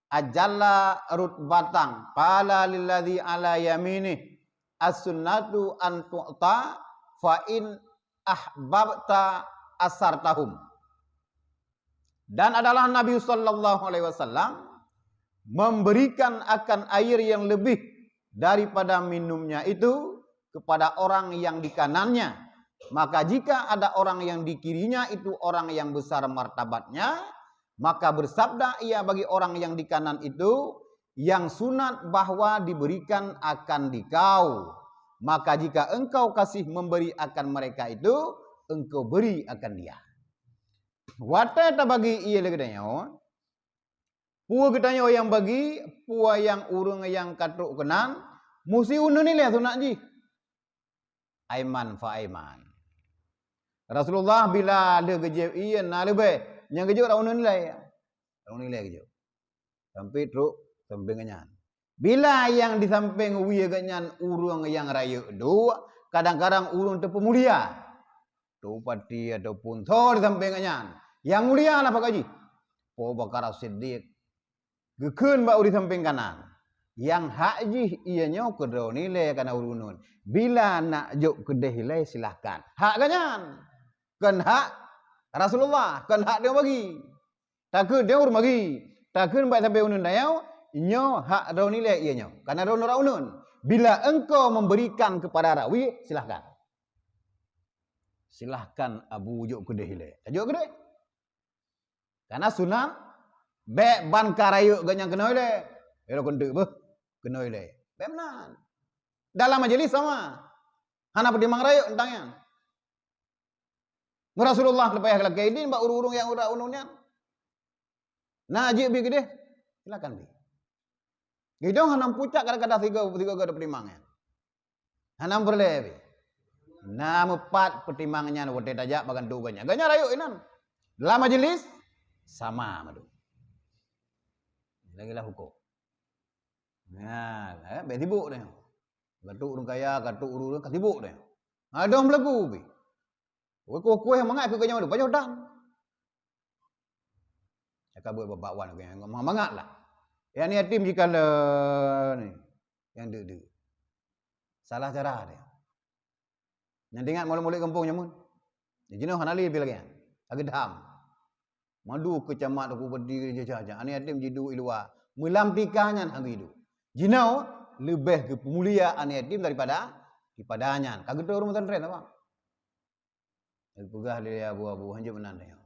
ajalla rutbatang qala lilladzi ala yaminih as-sunnatu an tu'ta fa in ahbabta asartahum. Dan adalah Nabi sallallahu alaihi wasallam memberikan akan air yang lebih daripada minumnya itu kepada orang yang di kanannya. Maka jika ada orang yang di kirinya itu orang yang besar martabatnya, maka bersabda ia bagi orang yang di kanan itu, yang sunat bahwa diberikan akan dikau. Maka jika engkau kasih memberi akan mereka itu, engkau beri akan dia. Watai tak bagi ia legadanya. Pua ketanya yang bagi, pua yang urung yang katruk kenan, musi unu ni lah sunat ji. Aiman fa aiman. Rasulullah bila ada gejep ia na lebih, yang gejep dah unu nilai. Unu nilai gejep. Sampai truk samping kenyan. Bila yang di samping uya kenyan urung yang raya dua, kadang-kadang urung tu pemulia. Tu pati ataupun thor di samping kenyan. Yang mulia lah Pak Haji. Abu Bakar As-Siddiq. Gekun bau di samping kanan. Yang haji ianya kedau nilai kana urunun. Bila nak juk kedeh nilai silahkan. Hak kanyan. Kan hak Rasulullah, kan hak dia bagi. Takut dia urus bagi. Takut baik sampai unun dayau, inyo hak dau nilai ianya. Karena dau unun. Bila engkau memberikan kepada rawi silahkan. silahkan abu ujuk kedeh le. Tajuk kedeh. Karena sunat bek ban karayuk ganyang kena le. Ero kentek beh kena le. Bek menan. Dalam majelis sama. Hana pedimang rayuk tentangnya. Rasulullah lepas kelak kaidin bak urung-urung yang udah unungnya. Nah ajik bi kedeh. Silakan bi. Gidong hanam pucak kadang-kadang tiga ada pedimangnya. Hanam berlebi. Nama 4 pertimbangannya wote tajak bagan tu banyak. Ganya rayuk inan. Dalam majelis sama madu. Lagi-lah hukum. Nah, be tibuk dah. Gatuk urang kaya, gatuk urang katibuk dah. Ada melagu be. Kuih yang mangat ke ganya madu, banyak dang. Cakap buat babakwan ke yang mangatlah. Yang ni yatim jika ni yang dek. Salah cara dia. Yang ingat mulut-mulut kampung nyamun. Jenuh hanali pi lagi. Agedam. Madu kecamat aku berdiri je saja. Ani yatim jidu ilwa. Mulam tikanya hang hidup. Jinau lebih ke pemulia ani yatim daripadanya. Kaged urang pesantren apa? Pegah dia abu-abu hanjut menan dia.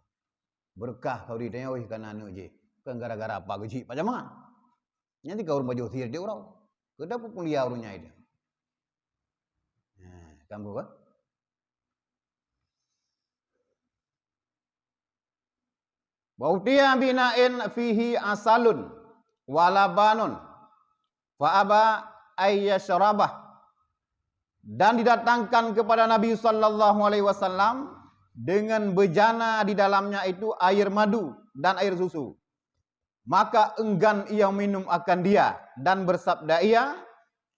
Berkah kau di tanya oi kana anu je. Kan gara-gara apa gaji macam mana? Nanti kau rumah jauh dia orang. Kedap pemulia urangnya itu. Nah, kamu kan? Bautia bina'in fihi asalun walabanun fa'aba ayyashrabah, dan didatangkan kepada Nabi sallallahu alaihi wasallam dengan bejana di dalamnya itu air madu dan air susu. Maka enggan ia minum akan dia dan bersabda ia,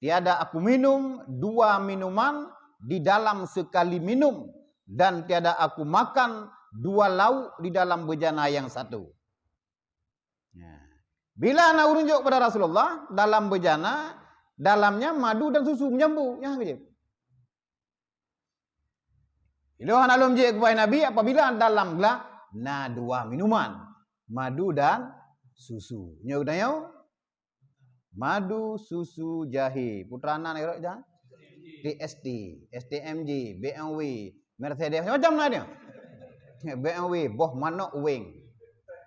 tiada aku minum 2 minuman di dalam sekali minum, dan tiada aku makan 2 lauk di dalam bejana yang satu. Bila nak urunjuk pada Rasulullah, dalam bejana, dalamnya madu dan susu menyambu. Yang saja. Iluhan alum je kepada Nabi apabila dalam gelas, 2 minuman. Madu dan susu. Nyok tanya, madu, susu, jahe. Putranan erok dah? TST, STMJ, BMW, Mercedes, macam mana dia? BMW, boh manok wing.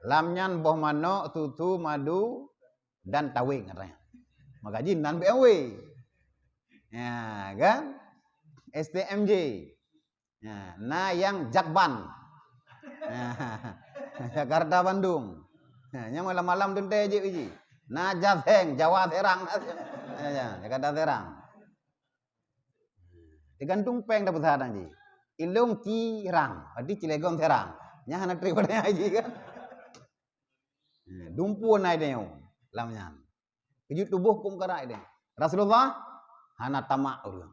Lamnyan boh manok, susu, madu, dan tawing katanya. Maka jinan BMW. Ya, kan? STMJ. Ya, nah yang Jakban. Ya, Jakarta Bandung. Ya, malam-malam dente je biji. Nah Jateng, Jawa Terang. Ya, Jakarta Terang. Digantung peng dapat hadang ji. Ilung Cirang, berarti Cilegon Terang. Nya anak daripada haji kan. Dumpu naik dia lamnya. Kejut tubuh kum karai dia. Rasulullah hana tamak urang.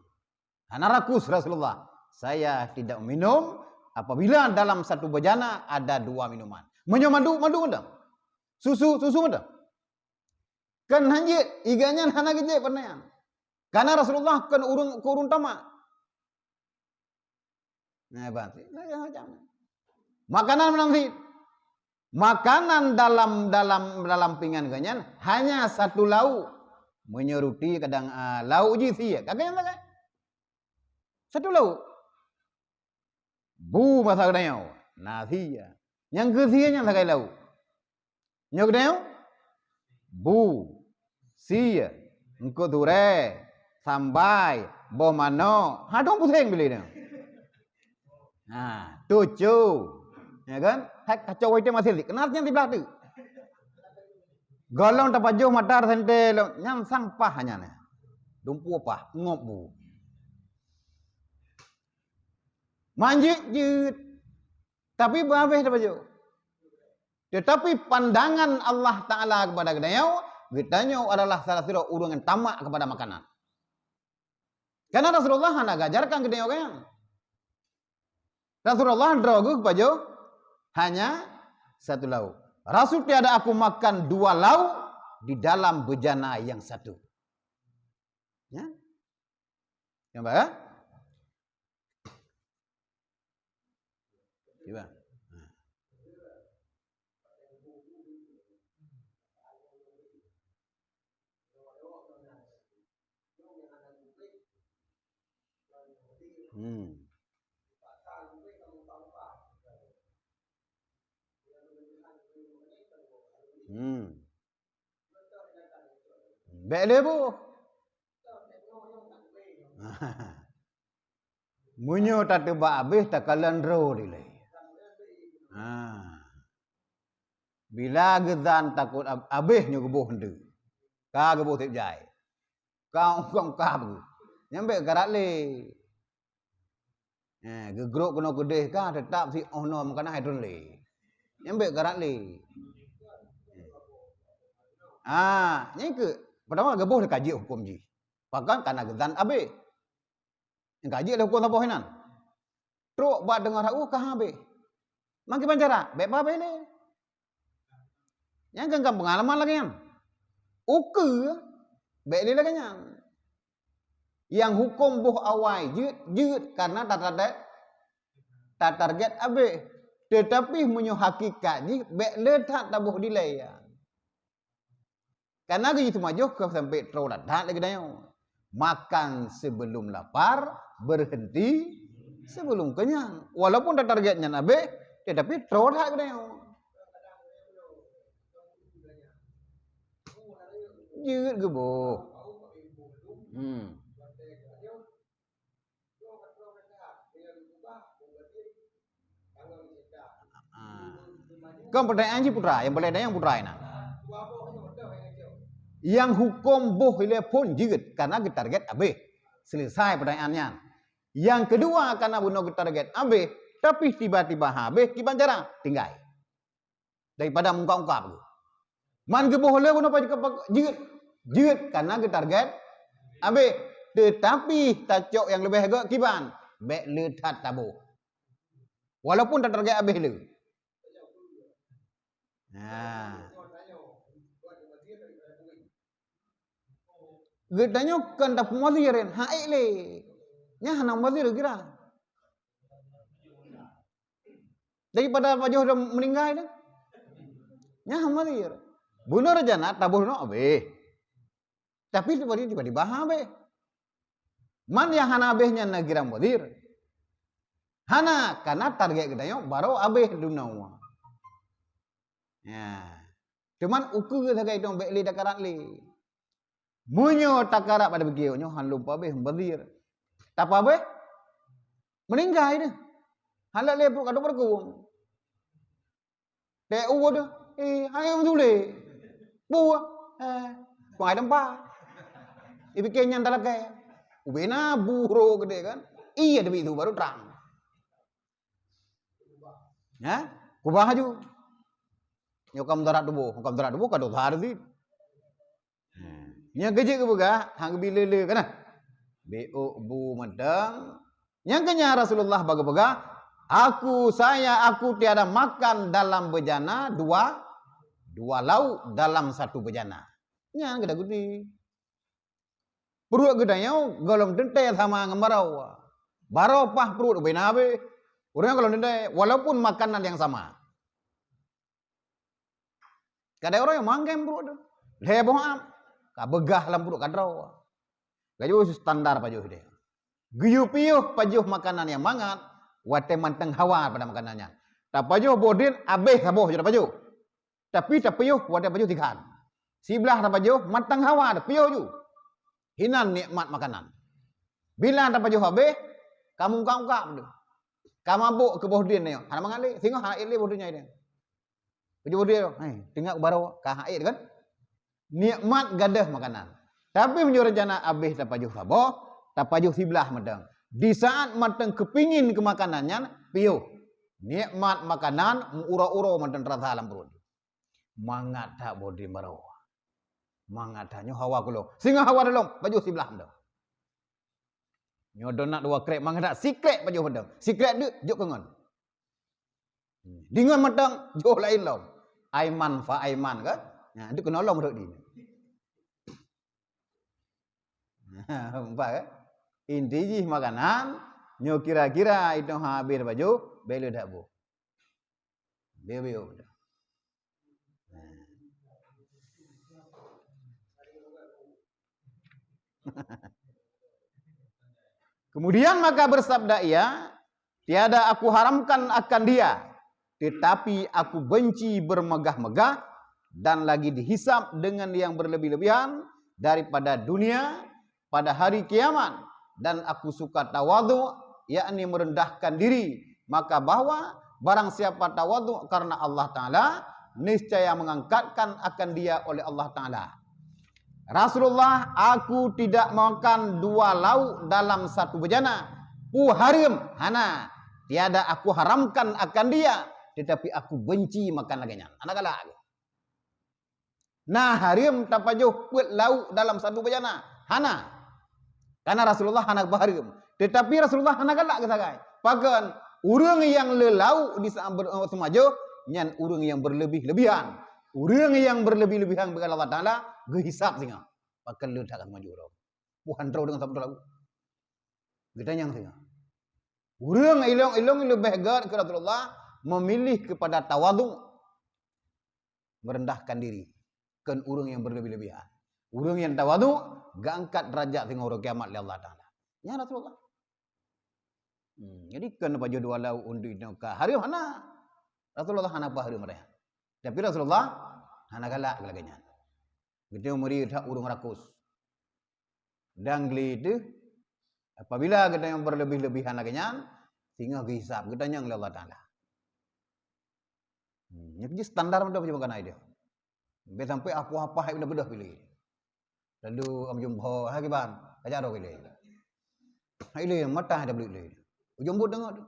Hana rakus Rasulullah. Saya tidak minum apabila dalam satu bejana ada 2 minuman. Madu ada. Susu ada. Kan hanjit iganya hana gede pernah. Karena Rasulullah kan urun tamak. Nah, berarti macam makanan menanti. Makanan dalam pinggan ganyan hanya 1 lauk. Menyeruti kadang lauk je sia. Kakak tak? 1 lauk. Bu masa kadang nasi ya. Yang kesianya tak lauk. Nyok kadang bu sia. Engko dure sambai boh mano. Hadong pusing beli dia. Nah, 7. Ya kan? Hak kacau itu masih kenarnya di belakang. Golong tapajuh matar sente nyam sampah hanya ne. Dumpu apa? Ngobu. Manjit jut. Tapi babeh tapajuh. Tetapi pandangan Allah Taala kepada getanya adalah salah satu urungan tamak kepada makanan. Karena Rasulullah hendak ajarkan getanya kan. Rasulullah drogu kepada hanya 1 lauk. Rasul tiada aku makan 2 lauk di dalam bejana yang satu. Ya? Yang baik? Coba. Bek le bu. Munyo tak tebak habis tak kalan ro dilai. Bila gezan takut habis nyo gebuh hende. Ka gebuh tip jai. Kau bu. Nyambe garat le. Gegrok kena gedeh ka tetap si ono makana hidron le. Nyambe garat le. Nyai ke pertama gebuh kaji hukum ji. Bahkan kana gezan habis. Yang kaji ada hukum apa hinan? Truk buat dengar aku kah habis. Mangki pancara, bek apa ini? Yang kan pengalaman lagi kan. Uke bek ni lagi kan. Yang hukum buh awai jut karena tak target habis. Tetapi munyo hakikat ni bek letak tabuh delay ya. Karena gitu majuh ke sampai truk dah lagi dah. Makan sebelum lapar, berhenti sebelum kenyang. Walaupun dah targetnya nabe, tetapi terus hak dia. Jeut ke boh. Kau pertanyaan si putra, yang boleh yang putra ini. Yang hukum boh ile pun jeut karena target habis. Selesai pertanyaannya. Yang kedua karena bunuh target habis, tapi tiba-tiba habis ki banjara tinggal. Daripada muka-muka. Man ke boh le bunuh jeut karena target habis. Tetapi tacok yang lebih agak kiban, bek le tat tabuh. Walaupun tak target habis le. Gedanya kan tak muadirin, haik le. Nya hanang muadir kira. Daripada Pak Joh dah meninggal dah. Nya muadir. Bunuh rajana tabuh no abe. Tapi tiba-tiba habis. Man yang hana abehnya na kira muadir. Hana karena target gedanya baru abeh dunawa. Cuman ukur sagai dong bek le dakarat le. Munyo takarak pada begitu nyo han lupa be berdir. Tak apa be? Meninggal dia. Halak le pun kado berkuung. Dek uwo dah. Ayo tule. Bu. Kuai tempat. Ipikir nyan talakai. Ubena buro gede kan. Iya demi itu baru terang. Kubah aju. Nyokam darat dubo kado hardi. Nya gejek ke buka, hang bila kana. Beo bu medang. Yang kenya Rasulullah baga-baga, aku tiada makan dalam bejana dua lauk dalam satu bejana. Nya geda gudi. Perut gedanya golong dentai sama ngemarau. Baropah perut benabe. Orang kalau dentai walaupun makanan yang sama. Kadang orang yang mangkem perut tu. Leboh am. Begah dalam perut kadrau. Gajuh standar pajuh dia. Guyup-piuh pajuh makanan yang mangat, wate manteng hawa pada makanannya. Tak pajuh bodin abeh sabuh je pajuh. Tapi tak piuh wate pajuh tikan. Sebelah tak pajuh manteng hawa ada piuh ju. Hinan nikmat makanan. Bila tak pajuh abeh, kamu ungkap tu. Kamu mabuk ke bodin ni. Hana mangali, tengok hana ile bodinnya dia. Pajuh bodin, tengok baru ka haid kan? Nikmat gadah makanan. Tapi menjadi rencana habis tak pajuh saboh, tak pajuh sebelah medang. Di saat matang kepingin ke makanannya, piuh. Nikmat makanan, ura-ura matang terasa dalam perut. Mangat tak bodi marau. Mangat taknya hawa kulo. Sehingga hawa dalam, pajuh sebelah medang. Nyodon nak dua krek, mangat tak sikrek pajuh medang. Sikrek dia, juk kengon. Dengan matang, jauh lain lom. Aiman fa aiman kan? Itu kena long duk di. Nampak kan? Inti makanan, nyo kira-kira itu habis baju, belu dak bu. Belu. Kemudian maka bersabda ia, tiada aku haramkan akan dia, tetapi aku benci bermegah-megah dan lagi dihisap dengan yang berlebih-lebihan daripada dunia pada hari kiamat, dan aku suka tawadhu, yakni merendahkan diri. Maka bahwa barang siapa tawadhu karena Allah Ta'ala, niscaya mengangkatkan akan dia oleh Allah Ta'ala. Rasulullah, aku tidak makan 2 lauk dalam 1 bejana. Haram, hana. Tiada aku haramkan akan dia, tetapi aku benci makan laginya. Anak galak. Nah, haram tapajuh buat lauk dalam 1 bejana. Hana. Karena Rasulullah hana haram. Tetapi Rasulullah hana galak ke sagai. Pakan urang yang lelau di semajo nyan urang yang berlebih-lebihan. Urang yang berlebih-lebihan kepada Allah Taala gehisap singa. Pakan le tak maju ro. Puhan ro dengan sabda lagu. Kita yang singa. Urang ilong-ilong lebih gad ke Rasulullah memilih kepada tawadhu, merendahkan diri. Kan urang yang berlebih-lebihan. Urang yang tawadhu gak angkat derajat tengok orang kiamat oleh Allah Taala. Ya Rasulullah. Jadi kan apa jodoh Allah untuk ka hari mana? Rasulullah hana apa hari mereka. Tapi Rasulullah hana galak laganya. Kita meri tak urang rakus. Dan itu apabila kita yang berlebih-lebihan laganya, sehingga hisab kita yang oleh Allah Taala. Jadi standar mana macam mana dia? Be sampai apa-apa hai bedah pilih. Lalu am jumpa hai ban, ajar ro pilih. Hai le mata ada pilih. Ujung buat dengar tu.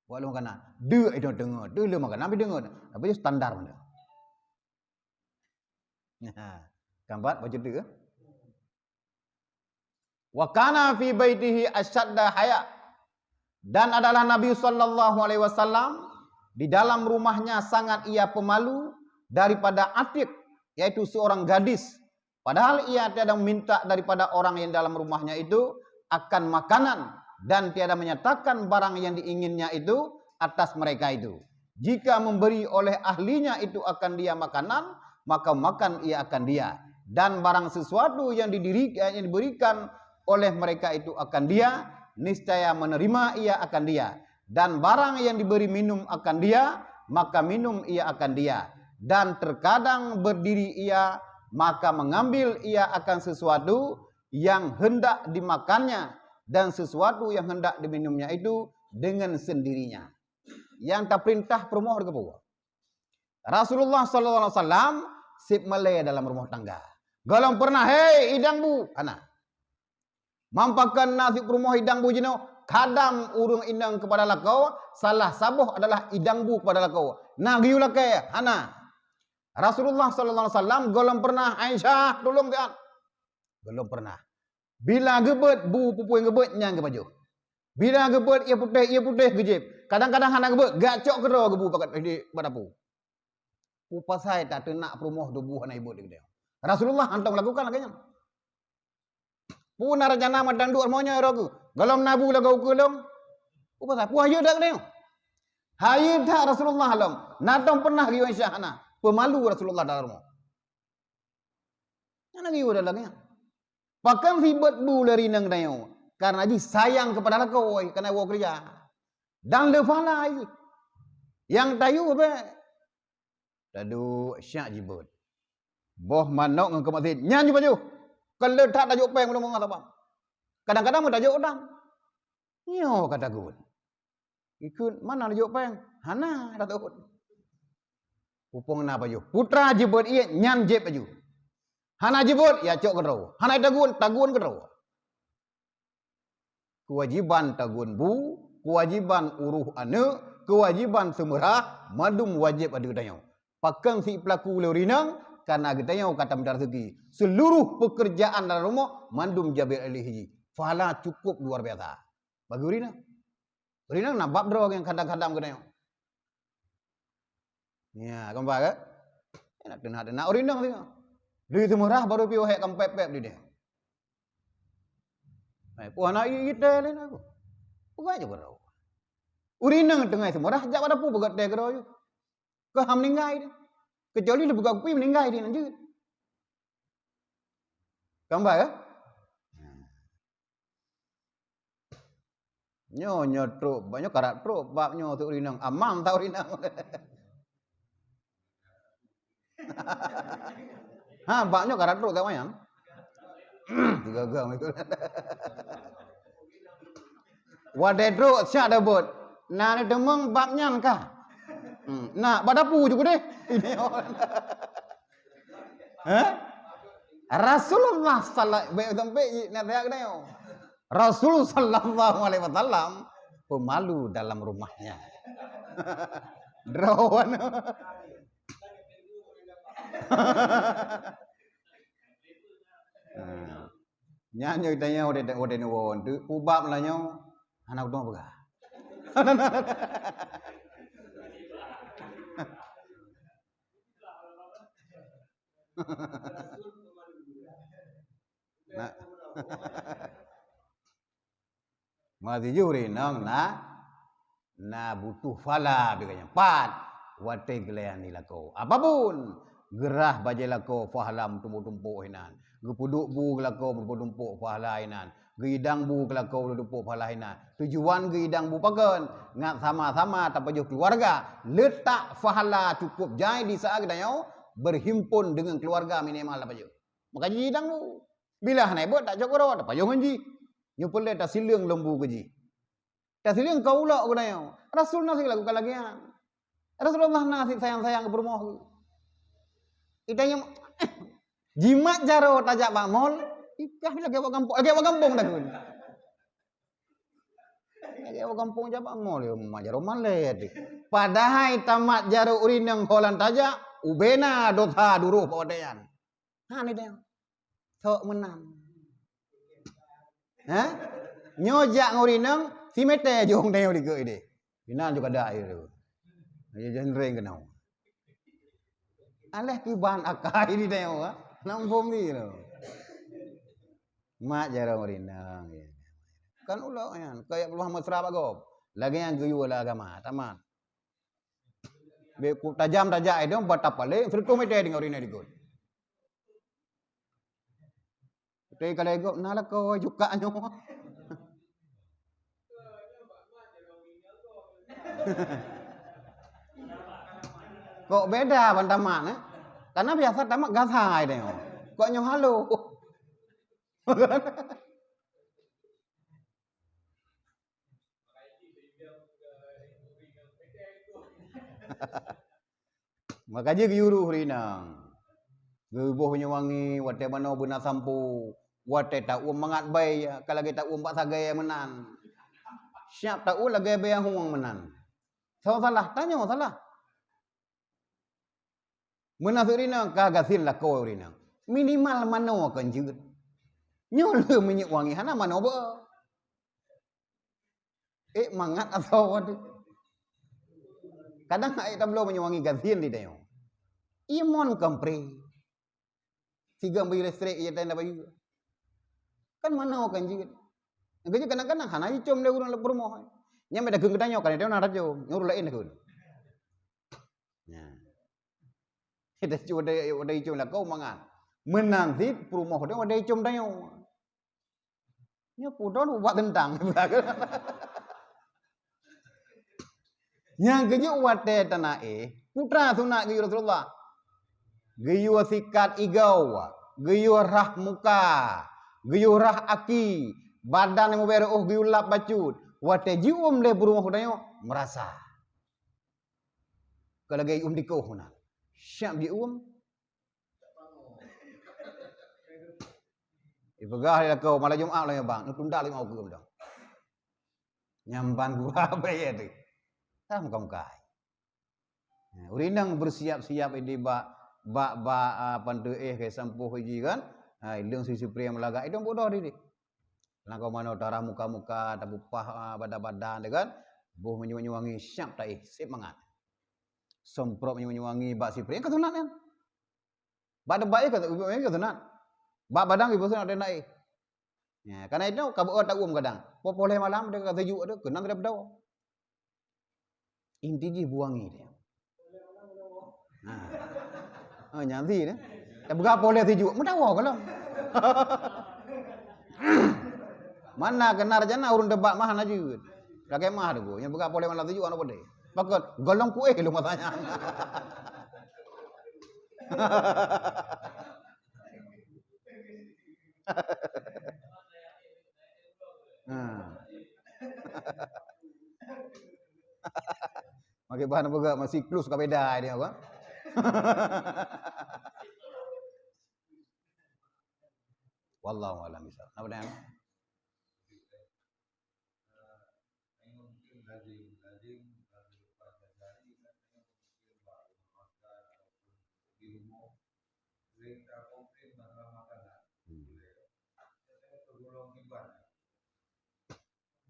Buat lu makanan. Dia itu dengar. Dia lu makanan. Tapi dengar. Apa je standar mana? Gambar baca tu ke? Wa kana fi baitihi asyadda haya. Dan adalah Nabi SAW di dalam rumahnya sangat ia pemalu daripada Atik, yaitu seorang gadis. Padahal ia tiada minta daripada orang yang dalam rumahnya itu akan makanan, dan tiada menyatakan barang yang diinginnya itu atas mereka itu. Jika memberi oleh ahlinya itu akan dia makanan, maka makan ia akan dia. Dan barang sesuatu yang diberikan oleh mereka itu akan dia, niscaya menerima ia akan dia. Dan barang yang diberi minum akan dia, maka minum ia akan dia. Dan terkadang berdiri ia, maka mengambil ia akan sesuatu yang hendak dimakannya, dan sesuatu yang hendak diminumnya itu dengan sendirinya. Yang tak perintah perumoh ke bawah. Rasulullah SAW sip malay dalam rumah tangga. Galang pernah, hei idang bu, anak. Mampakan nasi perumoh idang bu jino, kadang urung indang kepada lakau, salah sabuh adalah idang bu kepada lakau. Nah giu lakai, anak. Rasulullah SAW galang pernah, Aisyah tolong dia. Galang pernah. Bila gebet bu pupu yang gebet nyang ke baju. Bila gebet ia putih gejib. Kadang-kadang hana gebet gacok kero gebu pakat di badapu. Pupa saya tak tenak perumoh dobu hana ibu dia. Rasulullah hantam lakukan laganya. Puna rajana madang dua maunya rogu. Galam nabu lagau kelong. Pupa saya puah dak dia. Hayu dak Rasulullah halam. Natong pernah riu Aisyah hana. Pemalu Rasulullah dalam rumah. Hana riu dak laganya. Pakan ribet bu dari nang dayo. Karena ji sayang kepada lakau karena wo kerja. Dan lefala ai. Yang tayu apa? Tadu syak jibut. Boh manok ngang kemasjid. Nyan baju. Kalau tak tajuk peng belum ngapa. Kadang-kadang mau tajuk udang. Nyo kata gun. Ikut mana tajuk peng? Hana datuk. Upong na baju. Putra jibut ia nyan jeb baju. Hana jebut, ya cok kerau. Hana tagun kerau. Kewajiban tagun bu, kewajiban uruh anak, kewajiban semerah, madum wajib ada gedayau. Pakang si pelaku leurinang, karena gedayau kata mendar segi. Seluruh pekerjaan dalam rumah, mandum jabir alihi. Fala cukup luar biasa. Bagi urinang. Urinang nampak drog yang kadang-kadang gedayau. Ya, gambar ke? Nak tenak urinang tengok. Dia semerah baru piu hek kampep-pep dia. Puan nak kita lain aku. Bukan aja berau. Urinang tengah semerah jak pada pu begat dia kerau. Ke ham meninggai dia. Kecuali dia buka kuih meninggai dia nanti. Gambar ya? Nyo truk, banyak karat truk, bab nyo tu urinang. Amam tak urinang. Ha, baknya karat teruk tak mayan. Gagal itu. Wadai teruk siap dah buat. Nah ni demeng baknya kah? Nah, badapu juga deh. Ini orang. Ha? Rasulullah sallallahu alaihi wasallam Rasul sallallahu alaihi wasallam pemalu dalam rumahnya. Drawan. Nyanyi tanya ode nuwon tu ubab lah nyo anak dong berah. Nah. Mati juri nang na butuh fala beganya. Pat wate gelean ilako. Apapun gerah baje lako fahalam tumpu-tumpu hinan. Gepuduk bu lako berpuduk fahala hinan. Geidang bu lako berpuduk fahala hinan. Tujuan geidang bu paken ngat sama-sama tapajuh keluarga. Letak fahala cukup jai di saat kedayau berhimpun dengan keluarga minimal tapajuh. Maka geidang bu. Bila hanai buat tak cokoro tapajuh nganji. Nyupele ta sileung lembu keji. Ta sileung kaula kedayau. Rasul nasi lakukan lagi. Rasulullah nasi sayang-sayang ke rumah. Itanya jimat jaro tajak bangmol, ikah lagi awak kampung dah kun. Lagi awak kampung jak bangmol yo majaro malet. Padahal tamat jaro urinang holan tajak ubena dotha duruh pawadean. Ha ni dia. Tok menang. Ha? Nyojak ngurinang si mete jong deo di ke ide. Binan juga ada air tu. Dia jenreng kenau. Alah kiban akai di deo ah. Nampung ni lo. Mak jarang rinang. Kan ulah kan kayak Muhammad serap agop. Lagi yang geyu lah agama, tamat. Be ku tajam tajak itu buat apa le? Sertu mete dengan rinang dikut. Tapi kalau agop nala kau juga nyo. Kok beda bantaman eh? Karena biasa tamak gasai deh. Kok nyo halo. Makanya giyuru rinang. Gebuh wangi wate mano bena sampu. Wate tak mangat bay kalau kita umpak sagai menan. Siap tak lagi bay huang menan. Salah tanya salah. Menasuk rinang kagasin lah kau rinang. Minimal mano kan juga. Nyolo minyak wangi hana mano ba. Mangat atau apa. Kadang ai tablo minyak wangi gasin di dayo. Imon kampre. Tiga bayi listrik ia tanda bayu. Kan mano kan juga. Ngajak kadang-kadang hana icom dia urang lepur moh. Nyampe dah geung kedanyo kan dia na rajo. Nyuruh lain dah kun. Nah. Kita cuba ada icom lah kau mangan. Menang sit perumoh dia ada icom dayo. Nya pudon buat tentang. Yang keju wate tanae putra sunat geyu Rasulullah. Geyu sikat igau, geyu rah muka, geyu rah aki, badan yang beruh geyu lap bacut. Wate jium le perumoh dayo merasa. Kalau geyu dikoh na. Siap di Ibegah dia kau malam Jumaat lah ya bang. Nak tunda 5 aku dah. Nyampan gua apa ya tu? Tam kau kai. Urinang bersiap-siap ini bak pandu ke sampuh hiji kan. Ilung sisi pria melaga itu bodoh dia. Nak kau mana darah muka-muka, tabu pah badan-badan kan. Buh menyuwangi siap tak sip mangat. Semprot menyuwangi bak si pria ketunat kan. Bak debai ketunat. Bak badang ibu sana ada naik. Ya, karena itu kabut tak kadang. Popoleh malam dia kata sejuk ada kenang dia berdawa. Inti ji buangi dia. Nyanti dia. Tak berapa poleh sejuk, mendawa kalau. Mana kenar jana urun debat mah aja. Rakai mah tu. Yang berapa poleh malam sejuk ana boleh. Pakot golong kuih lu matanya. Makai bahan apa masih klus ke beda dia apa? Wallahu a'lam bishawab. Apa dia?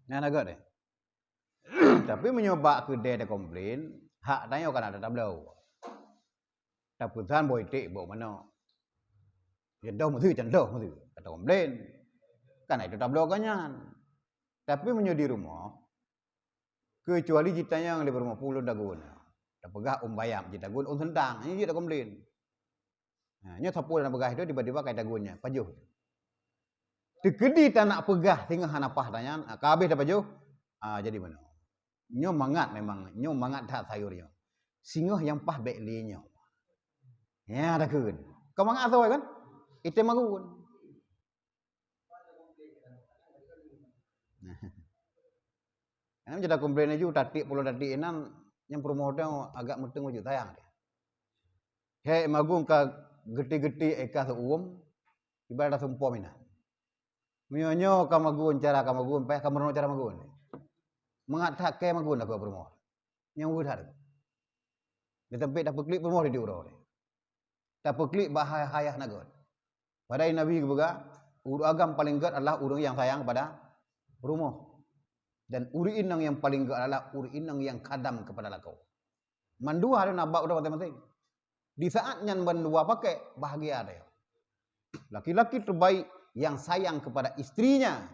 Nah, agak deh. Tapi menyoba ke dia komplain, hak tanya kan ada tablau. Taputan boy tik bawa mana? Jendoh mesti kata komplain. Kan itu tablau kanyan. Tapi menyodi rumah, kecuali jitanya yang di rumah puluh dagun. Tak pegah bayam jita gun sentang, ini jita komplain. Nah, nya sapul nak pegah itu tiba-tiba kayak dagunnya, pajuh. Tekedi tak nak pegah tinggal hanapah tanyan, kabeh dah pajuh. Jadi mana? Nyo mangat memang, nyo mangat tak sayurnya. Singoh yang pah beklinya. Ya dah kun. Kau mangat tu kan? Itu magun. Nah, jadi komplain aja tatik pulau tatik enan yang promotor agak meteng wujud tayang dia. Hei magung ka geti-geti eka seum ibarat sumpo mina. Mionyo ka magun cara ka magun pa ka merono cara magun. Mengatak ke magun aku promo. Yang udah. Di tempat dapat klik promo di uro. Dapat klik bahaya hayah nagon. Pada Nabi kebaga, uru agam paling gat adalah uru yang sayang pada promo. Dan uri inang yang paling gat adalah uri inang yang kadam kepada lakau. Mandua ada nabak udah penting-penting. Di saat yang mandua pakai bahagia ada. Laki-laki terbaik yang sayang kepada istrinya,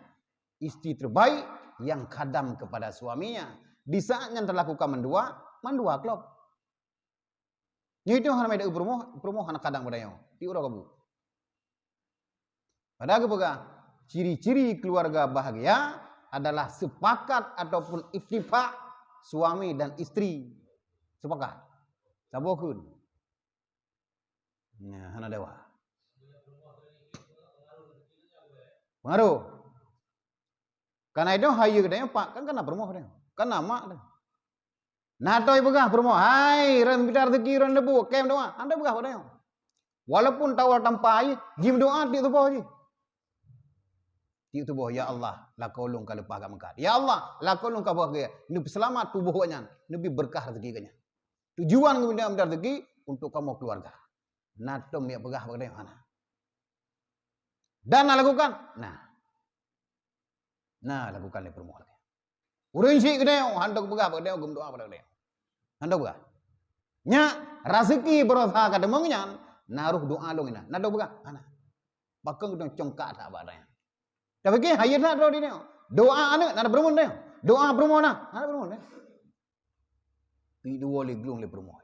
istri terbaik yang kadam kepada suaminya. Di saat yang terlakukan mandua klop. Itu hana meda promo hana kadang badayong. Ti ura kabu. Pada kebaga ciri-ciri keluarga bahagia adalah sepakat ataupun ittifaq suami dan istri. Sepakat. Sabokun. Nah, hana dewa. Pengaruh. Karena itu hayu kedai pak kan kena promo dia. Kan nama dia. Natoi begah promo. Hai, ran bitar rezeki ran debu kem doa. Anda begah pada dia. Walaupun tawar tanpa ai, jim doa di tu boh. Di tu boh ya Allah, la kolong ka lepah ka mengkat. Ya Allah, la kolong ka bahagia. Ni selamat tubuhnya, lebih berkah rezekinya. Tujuan kemudian bitar rezeki untuk kamu keluarga. Natom ya begah pada dia mana. Dan lakukan. Nah lakukan le promo lagi. Urang si kedai handok begah pada dia gum doa pada dia. Handok begah. Nya rezeki berosa ka demongnya naruh doa longina. Nadok begah ana. Bakang dong congkak tak badanya. Tapi ke hayat nak do dia. Doa ana nada promo dia. Doa promo na. Nada promo dia. Pi dua le glung le promo.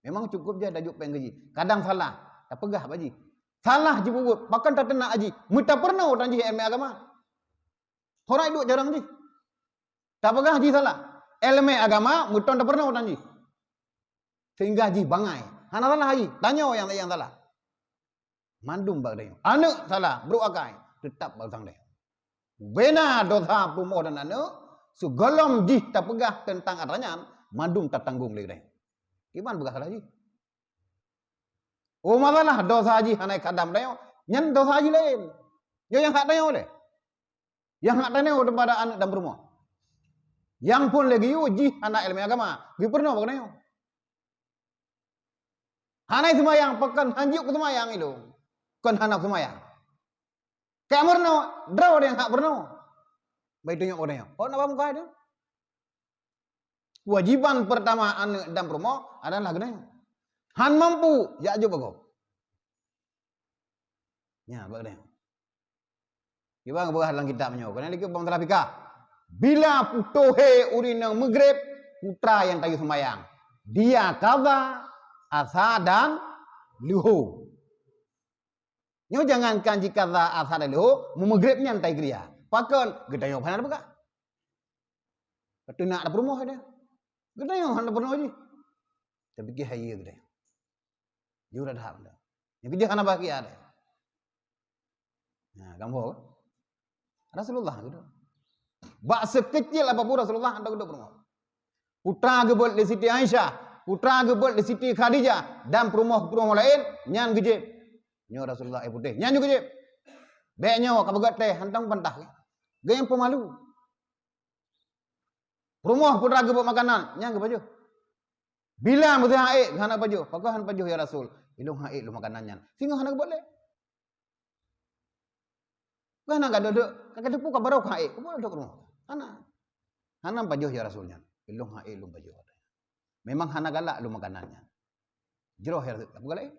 Memang cukup je dajuk penggaji. Kadang salah. Tak pegah baji. Salah je bubut. Bahkan tak kena haji. Muta pernah orang je ilmu agama. Orang hidup jarang je. Tak pegah haji salah. Ilmu agama muta tak pernah orang je. Sehingga haji bangai. Hana salah haji. Tanya yang salah. Mandum bag dia. Anak salah. Beruakai. Tetap batang dia. Bena dosa promo dan anak. Segolom jih tak pegah tentang adanya. Mandum tak tanggung lagi dia. Gimana begah salah haji? Oh masalah dosa haji hanai kadam dia. Nyen dosa haji lain. Yang hak dia oleh. Yang hak dia daripada anak dan berumah. Yang pun lagi uji anak ilmu agama. Gi pernah bagana. Hanai semayang pekan hanjuk ke semayang itu. Kan hanak semayang. Kayak pernah draw dia hak pernah. Baik tunjuk orangnya. Oh nak muka dia. Kewajiban pertama anak dan berumah adalah gana. Han mampu, ya aja bago. Ya, bagna. Ibang bagah lang kitab nyo. Kana lagi bang terapika. Bila putohe urinang maghrib, putra yang tayo semayang. Dia kaza, asa dan luhu. Nyo jangankan jika kaza, asa dan luhu, maghribnya yang tayo kriya. Pakan, gedayo panar baga. Ketunak ada perumah dia. Gedayo ada perumah aja. Tapi ke hayi gedayo. Jura dah. Yang kerja kana bahagia ada. Nah, gambar. Rasulullah gitu. Bak sekecil apapun Rasulullah anda duduk rumah. Putra gebol di Siti Aisyah, putra gebol di Siti Khadijah dan perumah lain nyan gejep. Nyo Rasulullah putih, nyan juga gejep. Bek nyo kabagat teh hantang pentah. Gayang pemalu. Perumah putra gebol makanan, nyan ke baju. Bila mesti haik hana baju, pakahan baju ya Rasul. Ilung haik lu makanannya. Singa hana boleh. Kan enggak duduk, kakek depu kabarau haik, kamu duduk rumah. Hana baju ya Rasulnya. Ilung haik lu baju. Memang hana galak lu makanannya. Jeroh ya Rasul, apa galak?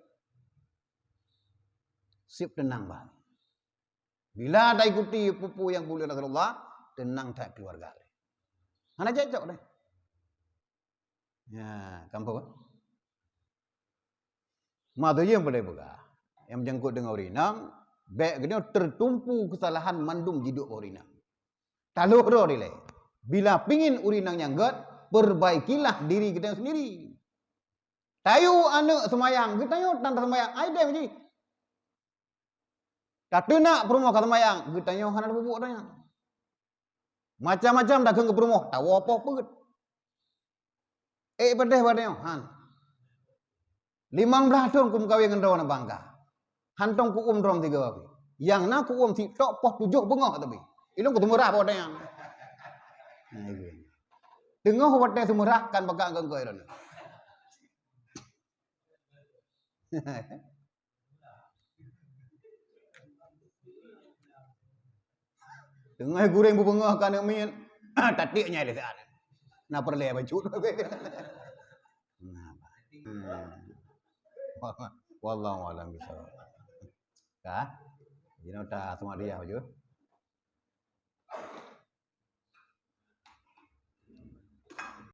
Sip tenang bah. Bila ada ikuti pupu yang boleh Rasulullah, tenang tak keluarga. Hana cocok deh. Ya, kampung. Madu yang boleh buka. Yang menjangkut dengan urinam, baik gini tertumpu kesalahan mandum jiduk urinam. Taluk ro dile. Bila pingin urinang nyanggut, perbaikilah diri kita sendiri. Tayu anak semayang, kita tayu tanda semayang, ai deh ji. Tak nak perumah kata semayang, kita tayu hana bubuk tanya. Macam-macam dagang ke perumah, tahu apa pun. Pedeh badanya han. 15 tahun kum kawin dengan rawan bangka. Hantong ku drom 3 wapi. Yang na ku si tok poh 7 bengah tapi. Ilung ku tumurah badanya. Nah iki. Tengah wate tumurah kan bakal nggo iron. Tengah goreng bengah kan min. Tatiknya le saan. Na perle baju. Wallahu alam bisawab. Kah? Jadi udah semua dia baju.